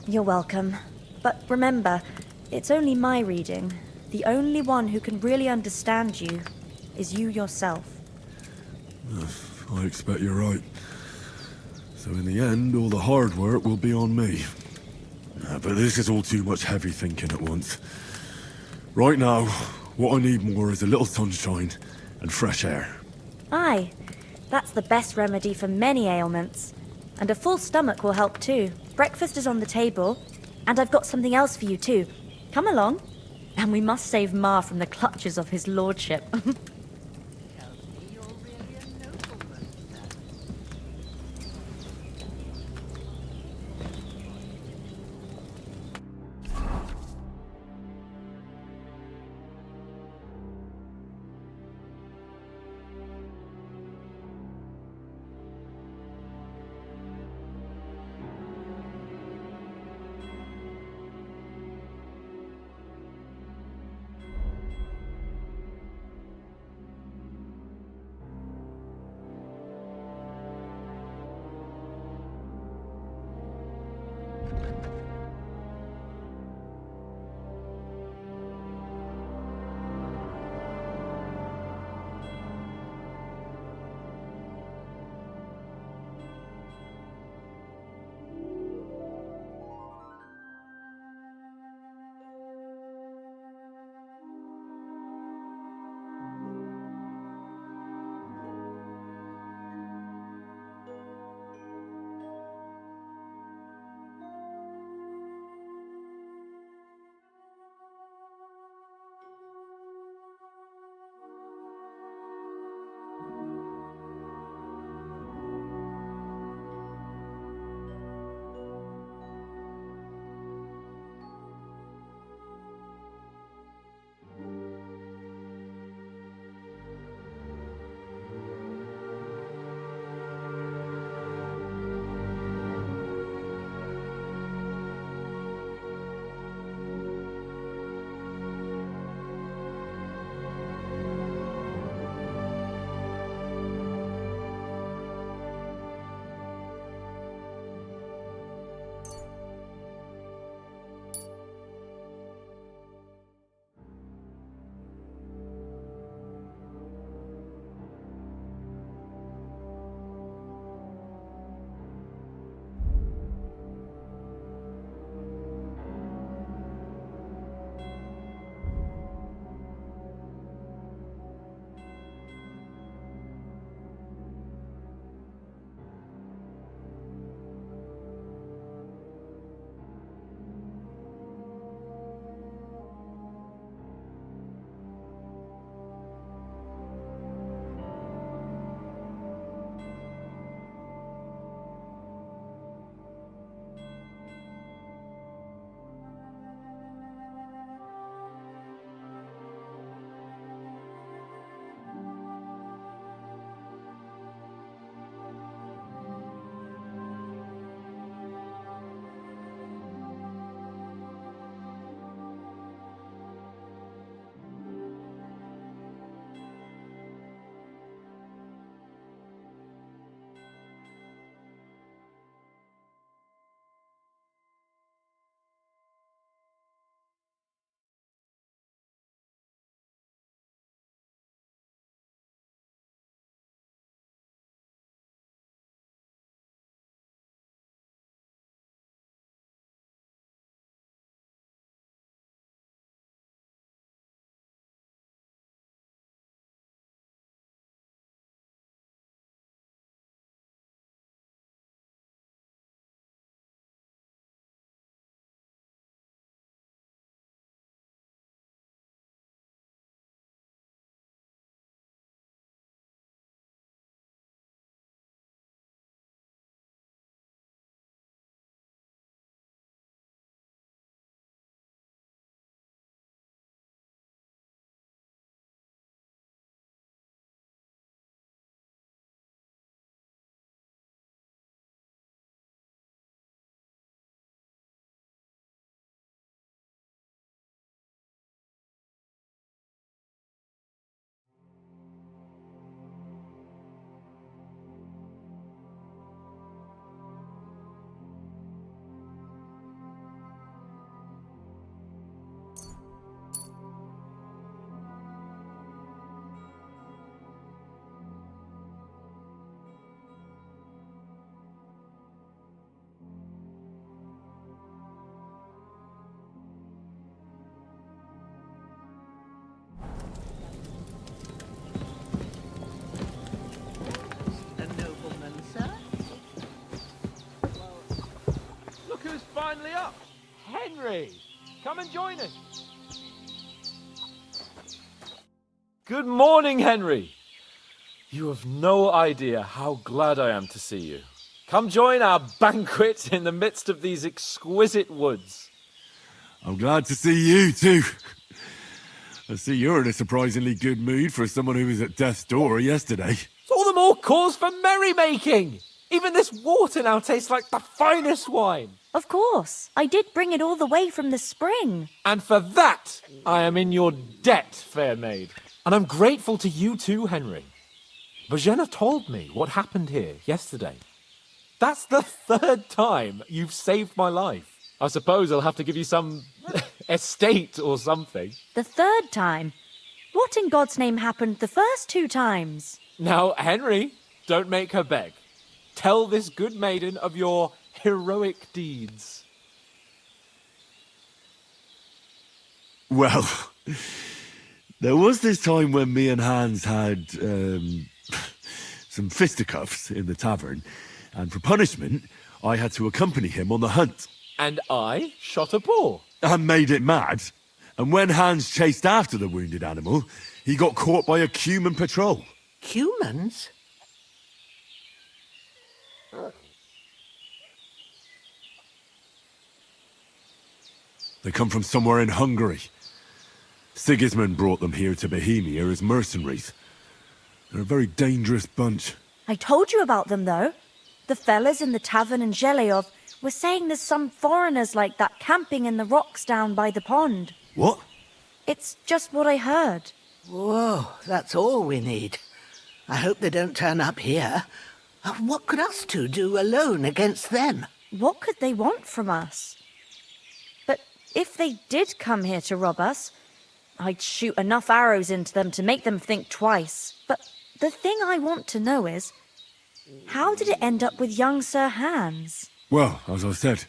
[SPEAKER 13] You're welcome. But remember, it's only my reading. The only one who can really understand you is you yourself.
[SPEAKER 3] I expect you're right. So in the end, all the hard work will be on me. But this is all too much heavy thinking at once. Right now, what I need more is a little sunshine and fresh air.
[SPEAKER 13] Aye, that's the best remedy for many ailments. And a full stomach will help too. Breakfast is on the table, and I've got something else for you too. Come along. And we must save Ma from the clutches of his lordship.
[SPEAKER 4] kindly up. Henry, come and join us.
[SPEAKER 14] Good morning, Henry. You have no idea how glad I am to see you. Come join our banquet in the midst of these exquisite woods.
[SPEAKER 3] I'm glad to see you too. I see you're in a surprisingly good mood for someone who was at death's door yesterday.
[SPEAKER 14] It's all the more cause for merrymaking. Even this water now tastes like the finest wine.
[SPEAKER 13] Of course. I did bring it all the way from the spring.
[SPEAKER 14] And for that, I am in your debt, fair maid. And I'm grateful to you too, Henry. Bohemia told me what happened here yesterday. That's the 3rd time you've saved my life. I suppose I'll have to give you some estate or something.
[SPEAKER 13] The 3rd time? What in God's name happened the first 2 times?
[SPEAKER 14] Now, Henry, don't make her beg. Tell this good maiden of your heroic deeds.
[SPEAKER 3] Well, there was this time when me and Hans had some fisticuffs in the tavern, and for punishment, I had to accompany him on the hunt.
[SPEAKER 14] And I shot a boar.
[SPEAKER 3] And made it mad. And when Hans chased after the wounded animal, he got caught by a human patrol.
[SPEAKER 7] Humans?
[SPEAKER 3] They come from somewhere in Hungary. Sigismund brought them here to Bohemia as mercenaries. They're a very dangerous bunch.
[SPEAKER 13] I told you about them, though. The fellas in the tavern in Zheleyov were saying there's some foreigners like that camping in the rocks down by the pond.
[SPEAKER 3] What?
[SPEAKER 13] It's just what I heard.
[SPEAKER 7] Whoa, that's all we need. I hope they don't turn up here. What could us two do alone against them?
[SPEAKER 13] What could they want from us? But if they did come here to rob us, I'd shoot enough arrows into them to make them think twice. But the thing I want to know is, how did it end up with young Sir Hans?
[SPEAKER 3] Well, as I said,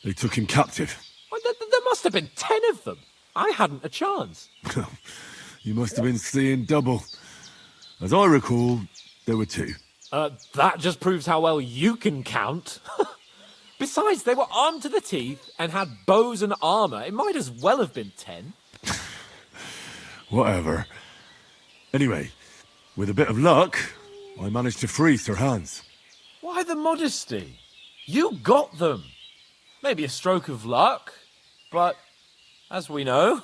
[SPEAKER 3] they took him captive.
[SPEAKER 14] Well, there must have been 10 of them. I hadn't a chance.
[SPEAKER 3] You must have been seeing double. As I recall, there were 2.
[SPEAKER 14] That just proves how well you can count. Besides, they were armed to the teeth and had bows and armour. It might as well have been 10.
[SPEAKER 3] Whatever. Anyway, with a bit of luck, I managed to free Sir Hans.
[SPEAKER 14] Why the modesty? You got them. Maybe a stroke of luck, but as we know,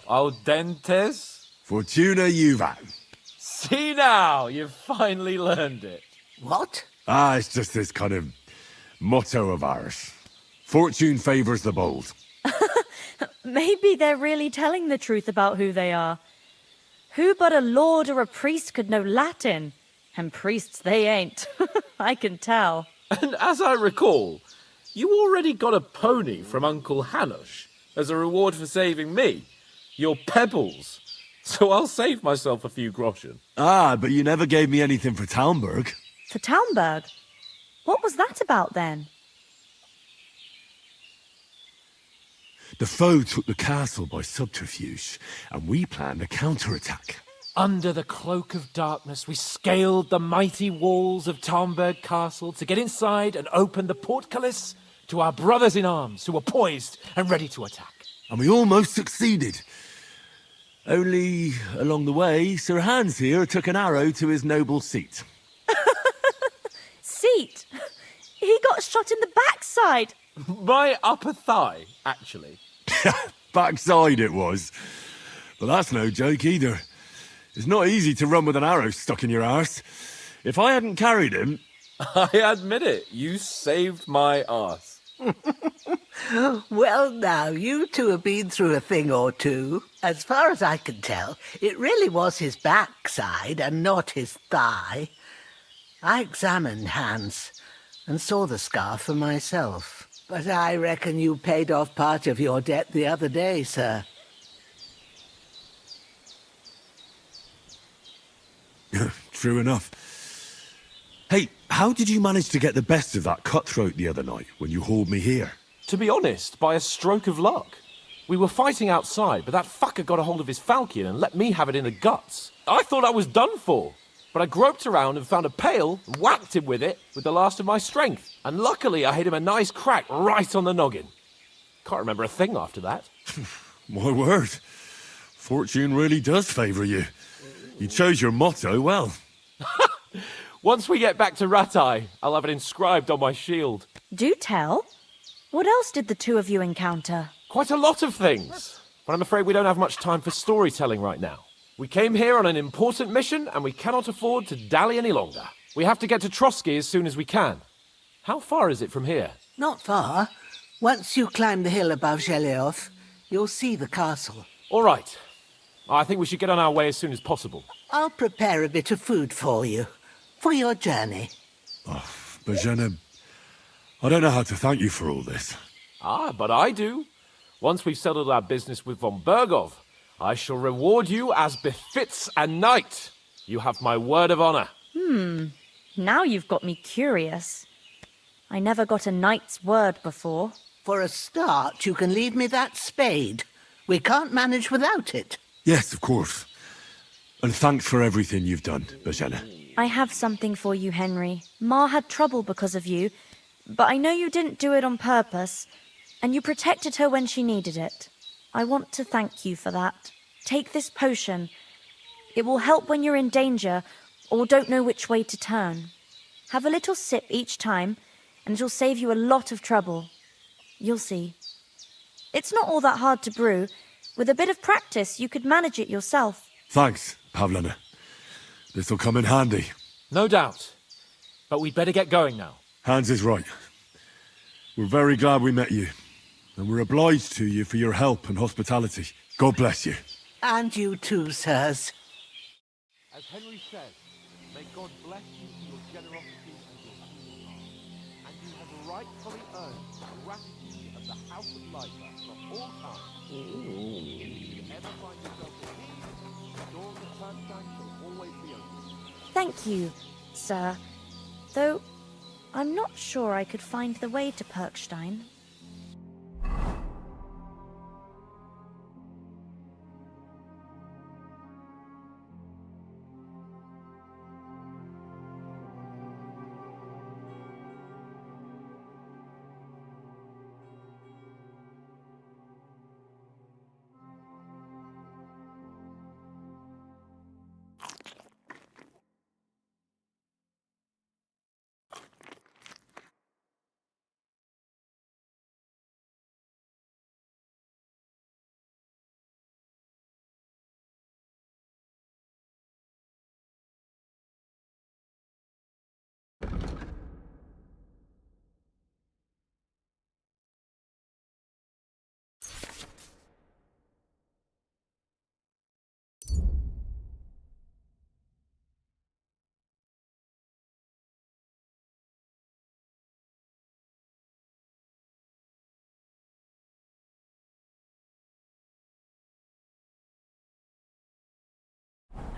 [SPEAKER 14] audentes.
[SPEAKER 3] Fortuna juvat.
[SPEAKER 14] See now, you've finally learned it.
[SPEAKER 7] What?
[SPEAKER 3] It's just this kind of motto of ours. Fortune favours the bold.
[SPEAKER 13] Maybe they're really telling the truth about who they are. Who but a lord or a priest could know Latin? And priests they ain't. I can tell.
[SPEAKER 14] And as I recall, you already got a pony from Uncle Hanush as a reward for saving me. Your pebbles. So I'll save myself a few groschen.
[SPEAKER 3] But you never gave me anything for Talmberg.
[SPEAKER 13] For Talmberg? What was that about then?
[SPEAKER 3] The foe took the castle by subterfuge, and we planned a counterattack.
[SPEAKER 14] Under the cloak of darkness, we scaled the mighty walls of Talmberg Castle to get inside and open the portcullis to our brothers in arms who were poised and ready to attack.
[SPEAKER 3] And we almost succeeded. Only, along the way, Sir Hans here took an arrow to his noble seat.
[SPEAKER 13] Seat? He got shot in the backside.
[SPEAKER 14] My upper thigh, actually.
[SPEAKER 3] Backside it was. But that's no joke either. It's not easy to run with an arrow stuck in your arse. If I hadn't carried him...
[SPEAKER 14] I admit it, you saved my arse.
[SPEAKER 7] Well, now, you two have been through a thing or two. As far as I can tell, it really was his backside and not his thigh. I examined Hans and saw the scar for myself. But I reckon you paid off part of your debt the other day, sir.
[SPEAKER 3] True enough. Hey, how did you manage to get the best of that cutthroat the other night when you hauled me here?
[SPEAKER 14] To be honest, by a stroke of luck. We were fighting outside, but that fucker got a hold of his falchion and let me have it in the guts. I thought I was done for. But I groped around and found a pail and whacked him with it with the last of my strength. And luckily I hit him a nice crack right on the noggin. Can't remember a thing after that.
[SPEAKER 3] My word. Fortune really does favour you. You chose your motto well.
[SPEAKER 14] Once we get back to Ratai, I'll have it inscribed on my shield.
[SPEAKER 13] Do tell. What else did the two of you encounter?
[SPEAKER 14] Quite a lot of things. But I'm afraid we don't have much time for storytelling right now. We came here on an important mission, and we cannot afford to dally any longer. We have to get to Trotsky as soon as we can. How far is it from here?
[SPEAKER 7] Not far. Once you climb the hill above Zhelioth, you'll see the castle.
[SPEAKER 14] All right. I think we should get on our way as soon as possible.
[SPEAKER 7] I'll prepare a bit of food for you, for your journey.
[SPEAKER 3] Oh, Bohemia, I don't know how to thank you for all this.
[SPEAKER 14] Ah, but I do. Once we've settled our business with von Bergov, I shall reward you as befits a knight. You have my word of honor.
[SPEAKER 13] Now you've got me curious. I never got a knight's word before.
[SPEAKER 7] For a start, you can leave me that spade. We can't manage without it.
[SPEAKER 3] Yes, of course. And thanks for everything you've done, Bohemia.
[SPEAKER 13] I have something for you, Henry. Ma had trouble because of you, but I know you didn't do it on purpose, and you protected her when she needed it. I want to thank you for that. Take this potion. It will help when you're in danger or don't know which way to turn. Have a little sip each time, and it'll save you a lot of trouble. You'll see. It's not all that hard to brew. With a bit of practice, you could manage it yourself.
[SPEAKER 3] Thanks, Pavlina. This'll come in handy.
[SPEAKER 14] No doubt. But we'd better get going now.
[SPEAKER 3] Hans is right. We're very glad we met you. And we're obliged to you for your help and hospitality. God bless you.
[SPEAKER 7] And you too, sirs.
[SPEAKER 4] As Henry said, may God bless you for your generosity and your healing heart. And you have rightfully earned the gratitude of the House of Lifer for all time. If you ever find yourself in need, the doors of Perkstein shall always be open.
[SPEAKER 13] Thank you, sir. Though, I'm not sure I could find the way to Perkstein.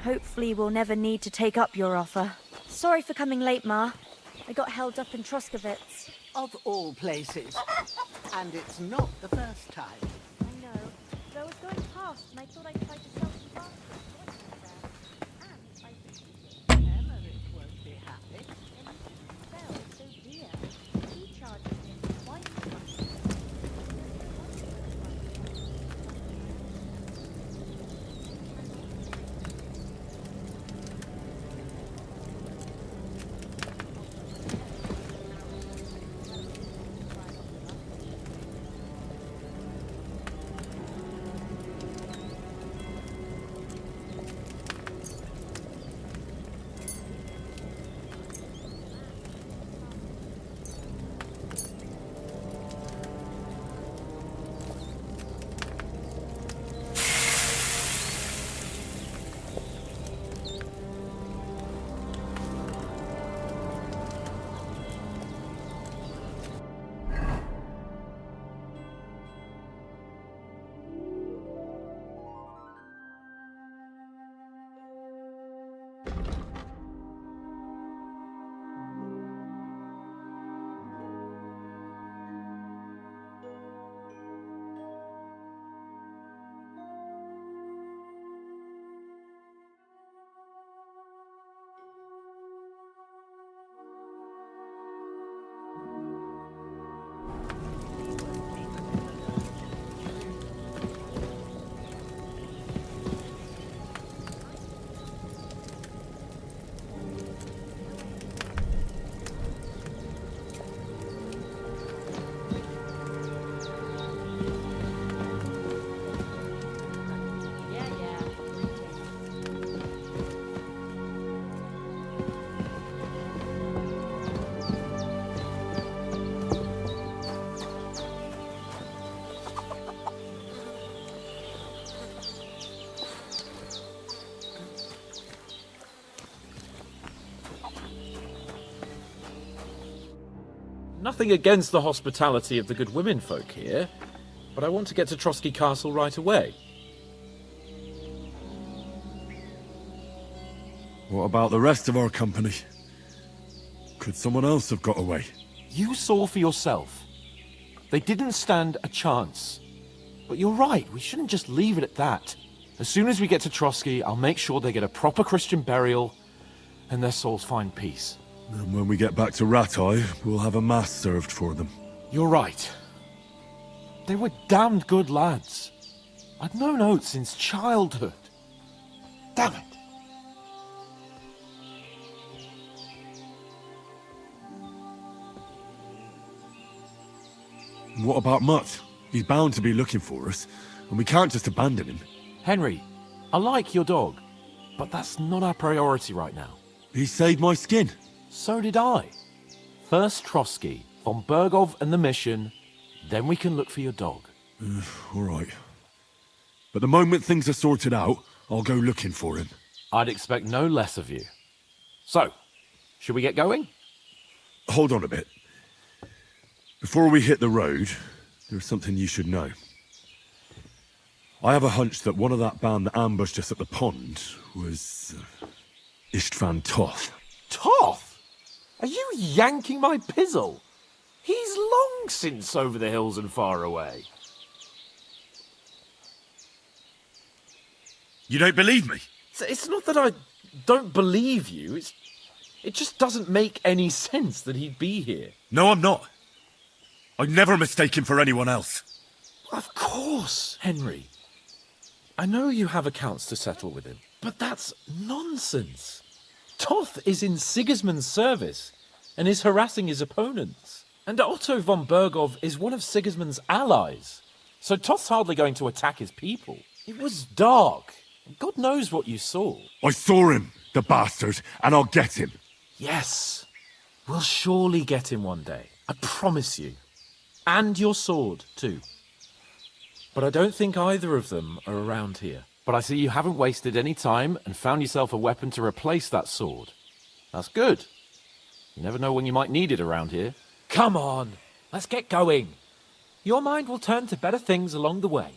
[SPEAKER 13] Hopefully we'll never need to take up your offer. Sorry for coming late, Ma. I got held up in Troskowitz.
[SPEAKER 7] Of all places. And it's not the first time.
[SPEAKER 13] I know. But I was going past and I thought I'd try to sell some baskets. And I think
[SPEAKER 7] Emmerich won't be happy.
[SPEAKER 13] sell so dear. He charges me twice as much.
[SPEAKER 14] Nothing against the hospitality of the good women folk here, but I want to get to Trotsky Castle right away.
[SPEAKER 3] What about the rest of our company? Could someone else have got away?
[SPEAKER 14] You saw for yourself. They didn't stand a chance. But you're right, we shouldn't just leave it at that. As soon as we get to Trotsky, I'll make sure they get a proper Christian burial and their souls find peace.
[SPEAKER 3] And when we get back to Ratai, we'll have a mass served for them.
[SPEAKER 14] You're right. They were damned good lads. I'd known Oates since childhood. Damn it.
[SPEAKER 3] What about Mutt? He's bound to be looking for us, and we can't just abandon him.
[SPEAKER 14] Henry, I like your dog, but that's not our priority right now.
[SPEAKER 3] He saved my skin.
[SPEAKER 14] So did I. First Trotsky, von Bergov and the mission, then we can look for your dog.
[SPEAKER 3] All right. But the moment things are sorted out, I'll go looking for him.
[SPEAKER 14] I'd expect no less of you. So, should we get going?
[SPEAKER 3] Hold on a bit. Before we hit the road, there's something you should know. I have a hunch that one of that band that ambushed us at the pond was Istvan Toth.
[SPEAKER 14] Toth? Are you yanking my pizzle? He's long since over the hills and far away.
[SPEAKER 3] You don't believe me?
[SPEAKER 14] It's not that I don't believe you, it just doesn't make any sense that he'd be here.
[SPEAKER 3] No, I'm not. I'd never mistake him for anyone else.
[SPEAKER 14] Of course, Henry. I know you have accounts to settle with him, but that's nonsense. Toth is in Sigismund's service and is harassing his opponents. And Otto von Bergov is one of Sigismund's allies. So Toth's hardly going to attack his people. It was dark. God knows what you saw.
[SPEAKER 3] I saw him, the bastard, and I'll get him.
[SPEAKER 14] Yes. We'll surely get him one day. I promise you. And your sword, too. But I don't think either of them are around here. But I see you haven't wasted any time and found yourself a weapon to replace that sword. That's good. You never know when you might need it around here. Come on, let's get going. Your mind will turn to better things along the way.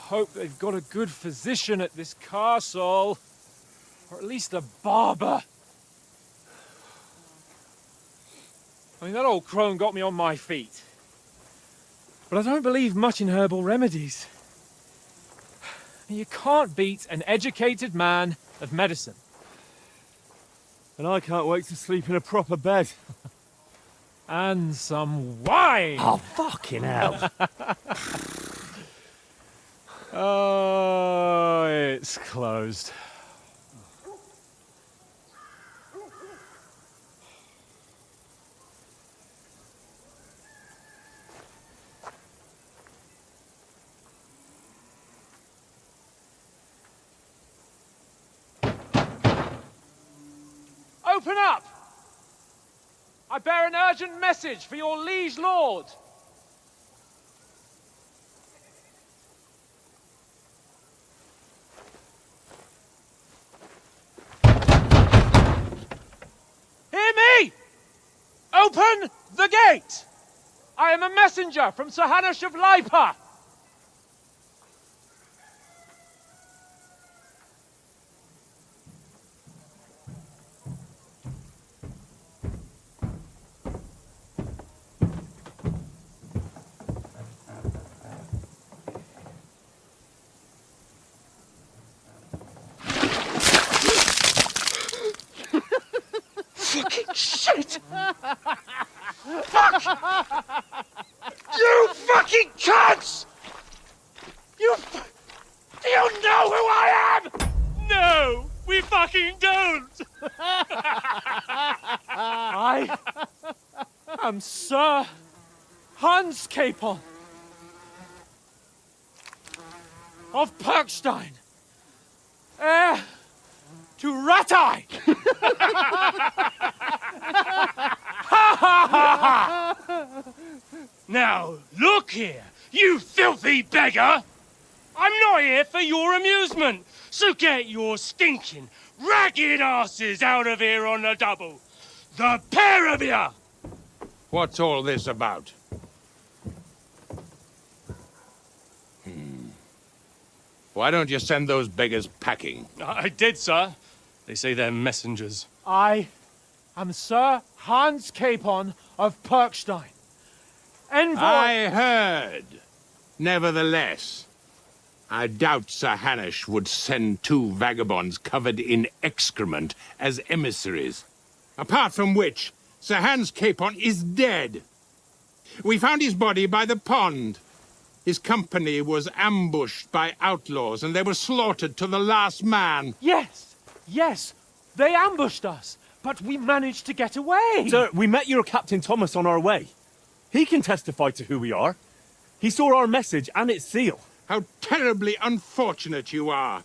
[SPEAKER 11] hope they've got a good physician at this castle. Or at least a barber. I mean, that old crone got me on my feet. But I don't believe much in herbal remedies. You can't beat an educated man of medicine.
[SPEAKER 2] And I can't wait to sleep in a proper bed.
[SPEAKER 11] And some wine!
[SPEAKER 1] Oh, fucking hell.
[SPEAKER 11] Oh, it's closed. Open up! I bear an urgent message for your liege lord. Hear me! Open the gate! I am a messenger from Sir Hanush of Lipa. Fucking shit! Fuck! You fucking cunts! Do you know who I am? No, we fucking don't! I am Sir Hans Capon of Perkstein, heir to Ratai! Now, look here, you filthy beggar! I'm not here for your amusement, so get your stinking, ragged asses out of here on the double. The pair of you!
[SPEAKER 15] What's all this about? Why don't you send those beggars packing?
[SPEAKER 11] I did, sir. They say they're messengers. I am Sir Hans Capon of Perkstein. Envoy...
[SPEAKER 15] I heard. Nevertheless, I doubt Sir Hanush would send two vagabonds covered in excrement as emissaries. Apart from which, Sir Hans Capon is dead. We found his body by the pond. His company was ambushed by outlaws, and they were slaughtered to the last man.
[SPEAKER 11] Yes, yes, they ambushed us, but we managed to get away.
[SPEAKER 2] Sir, we met your Captain Thomas on our way. He can testify to who we are. He saw our message and its seal.
[SPEAKER 15] How terribly unfortunate you are.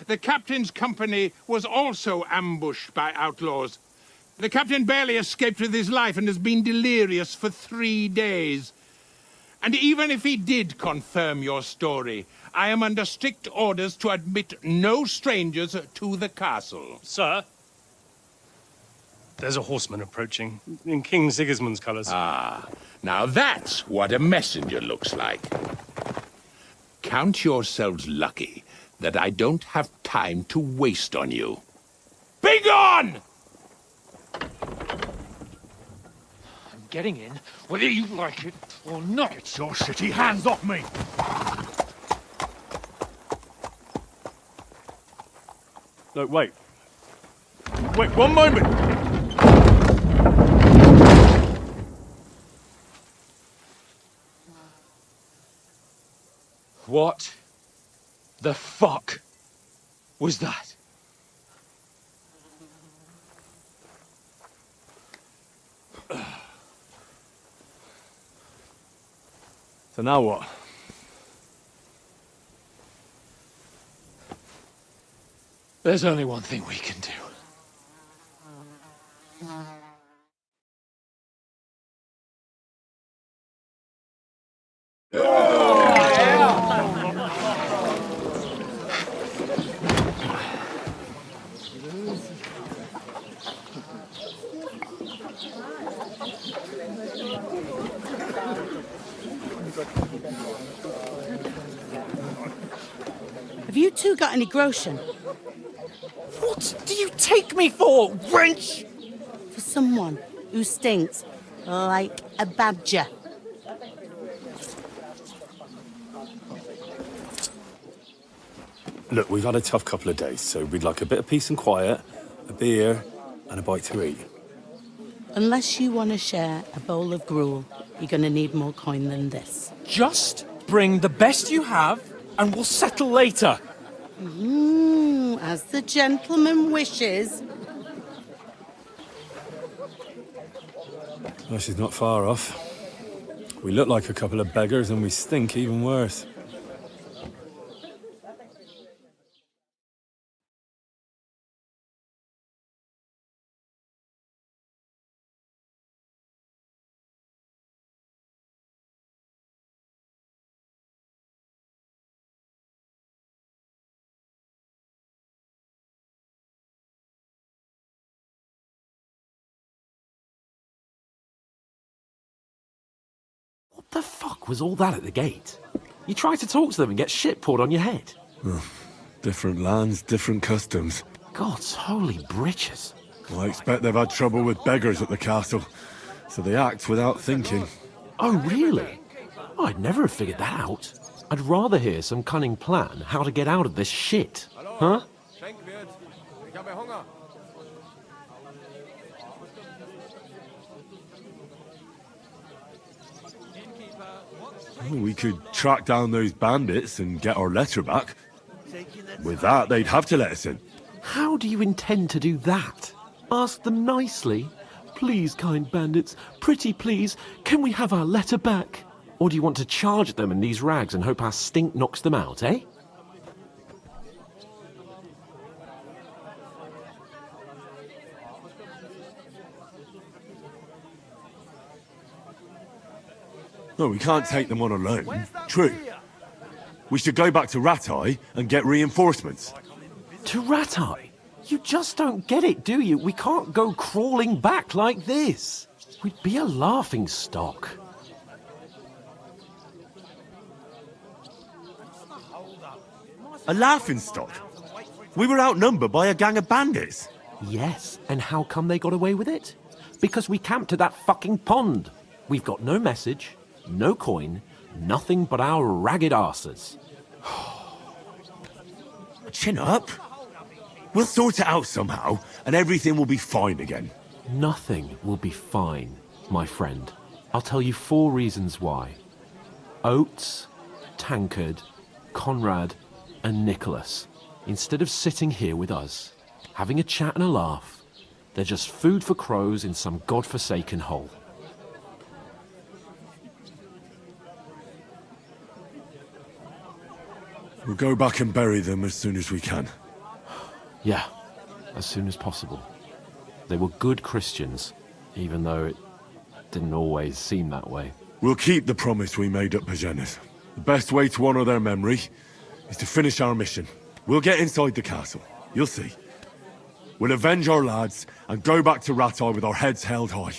[SPEAKER 15] The captain's company was also ambushed by outlaws. The captain barely escaped with his life and has been delirious for 3 days. And even if he did confirm your story, I am under strict orders to admit no strangers to the castle.
[SPEAKER 11] Sir, there's a horseman approaching, in King Sigismund's colours.
[SPEAKER 15] Ah, now that's what a messenger looks like. Count yourselves lucky that I don't have time to waste on you. Be gone!
[SPEAKER 11] I'm getting in, whether you like it or not.
[SPEAKER 2] Get your shitty hands off me! No, wait. Wait, one moment!
[SPEAKER 11] What the fuck was that?
[SPEAKER 2] So now what?
[SPEAKER 11] There's only one thing we can do.
[SPEAKER 16] Have you two got any groschen?
[SPEAKER 5] What do you take me for, wench?
[SPEAKER 16] For someone who stinks like a badger.
[SPEAKER 3] Look, we've had a tough couple of days, so we'd like a bit of peace and quiet, a beer, and a bite to eat.
[SPEAKER 16] Unless you want to share a bowl of gruel, you're going to need more coin than this.
[SPEAKER 5] Just bring the best you have, and we'll settle later.
[SPEAKER 16] As the gentleman wishes.
[SPEAKER 3] Well, she's not far off. We look like a couple of beggars, and we stink even worse.
[SPEAKER 14] What the fuck was all that at the gate? You try to talk to them and get shit poured on your head.
[SPEAKER 3] Oh, different lands, different customs.
[SPEAKER 14] God's holy britches.
[SPEAKER 3] Well, I expect they've had trouble with beggars at the castle, so they act without thinking.
[SPEAKER 14] Oh, really? I'd never have figured that out. I'd rather hear some cunning plan how to get out of this shit. Huh?
[SPEAKER 3] We could track down those bandits and get our letter back. With that, they'd have to let us in.
[SPEAKER 14] How do you intend to do that? Ask them nicely. Please, kind bandits, pretty please, can we have our letter back? Or do you want to charge at them in these rags and hope our stink knocks them out, eh?
[SPEAKER 3] No, we can't take them on alone. True. We should go back to Ratai and get reinforcements.
[SPEAKER 14] To Ratai? You just don't get it, do you? We can't go crawling back like this. We'd be a laughing stock.
[SPEAKER 3] A laughing stock? We were outnumbered by a gang of bandits.
[SPEAKER 14] Yes, and how come they got away with it? Because we camped at that fucking pond. We've got no message, no coin, nothing but our ragged arses.
[SPEAKER 3] Chin up. We'll sort it out somehow, and everything will be fine again.
[SPEAKER 14] Nothing will be fine, my friend. I'll tell you 4 reasons why. Oates, Tankard, Conrad, and Nicholas, instead of sitting here with us, having a chat and a laugh, they're just food for crows in some godforsaken hole.
[SPEAKER 3] We'll go back and bury them as soon as we can.
[SPEAKER 14] Yeah, as soon as possible. They were good Christians, even though it didn't always seem that way.
[SPEAKER 3] We'll keep the promise we made at Bajenas. The best way to honor their memory is to finish our mission. We'll get inside the castle. You'll see. We'll avenge our lads and go back to Ratai with our heads held high.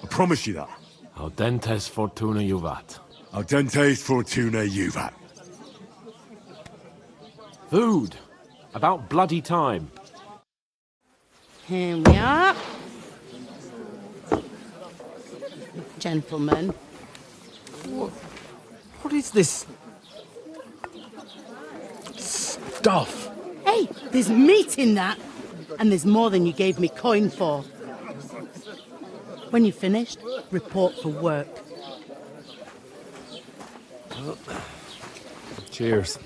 [SPEAKER 3] I promise you that.
[SPEAKER 14] Audentes fortuna juvat.
[SPEAKER 3] Audentes fortuna juvat.
[SPEAKER 14] Food. About bloody time.
[SPEAKER 16] Here we are. Gentlemen.
[SPEAKER 5] What is this stuff?
[SPEAKER 16] Hey, there's meat in that. And there's more than you gave me coin for. When you're finished, report for work.
[SPEAKER 3] Cheers.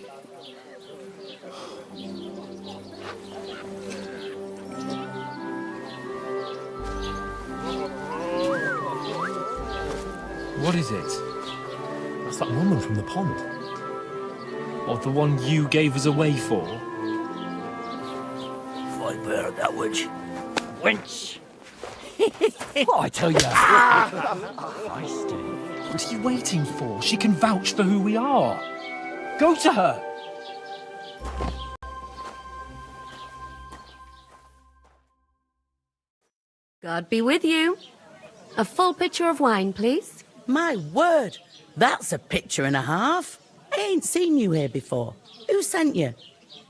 [SPEAKER 5] What is it?
[SPEAKER 2] That's that woman from the pond.
[SPEAKER 5] Or the one you gave us away for?
[SPEAKER 1] If I bear that witch. Wench!
[SPEAKER 5] What I tell you? What are you waiting for? She can vouch for who we are. Go to her.
[SPEAKER 17] God be with you. A full pitcher of wine, please.
[SPEAKER 16] My word, that's a picture and a half. I ain't seen you here before. Who Who sent you?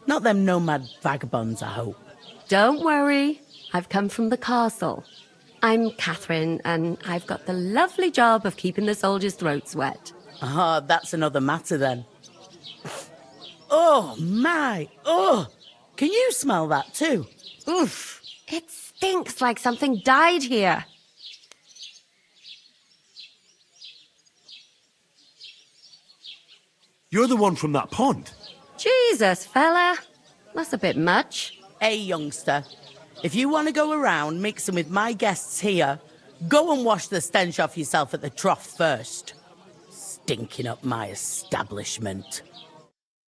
[SPEAKER 16] Not them nomad vagabonds, I hope.
[SPEAKER 17] Don't worry. I've come from the castle. I'm Catherine, and I've got the lovely job of keeping the soldiers' throats wet.
[SPEAKER 16] Ah, that's another matter then. Oh, my. Oh, can you smell that too?
[SPEAKER 17] Oof. It stinks like something died here.
[SPEAKER 3] You're the one from that pond.
[SPEAKER 17] Jesus, fella. That's a bit much.
[SPEAKER 16] Hey, youngster. If you want to go around mixing with my guests here, go and wash the stench off yourself at the trough first. Stinking up my establishment.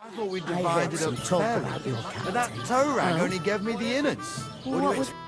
[SPEAKER 18] I thought we
[SPEAKER 16] I heard
[SPEAKER 18] divided
[SPEAKER 16] some
[SPEAKER 18] up
[SPEAKER 16] talk
[SPEAKER 18] fairly,
[SPEAKER 16] about your
[SPEAKER 18] but that
[SPEAKER 16] captain.
[SPEAKER 18] tow rag
[SPEAKER 16] Oh?
[SPEAKER 18] only gave me the innards. What do you
[SPEAKER 17] What was-
[SPEAKER 18] expect?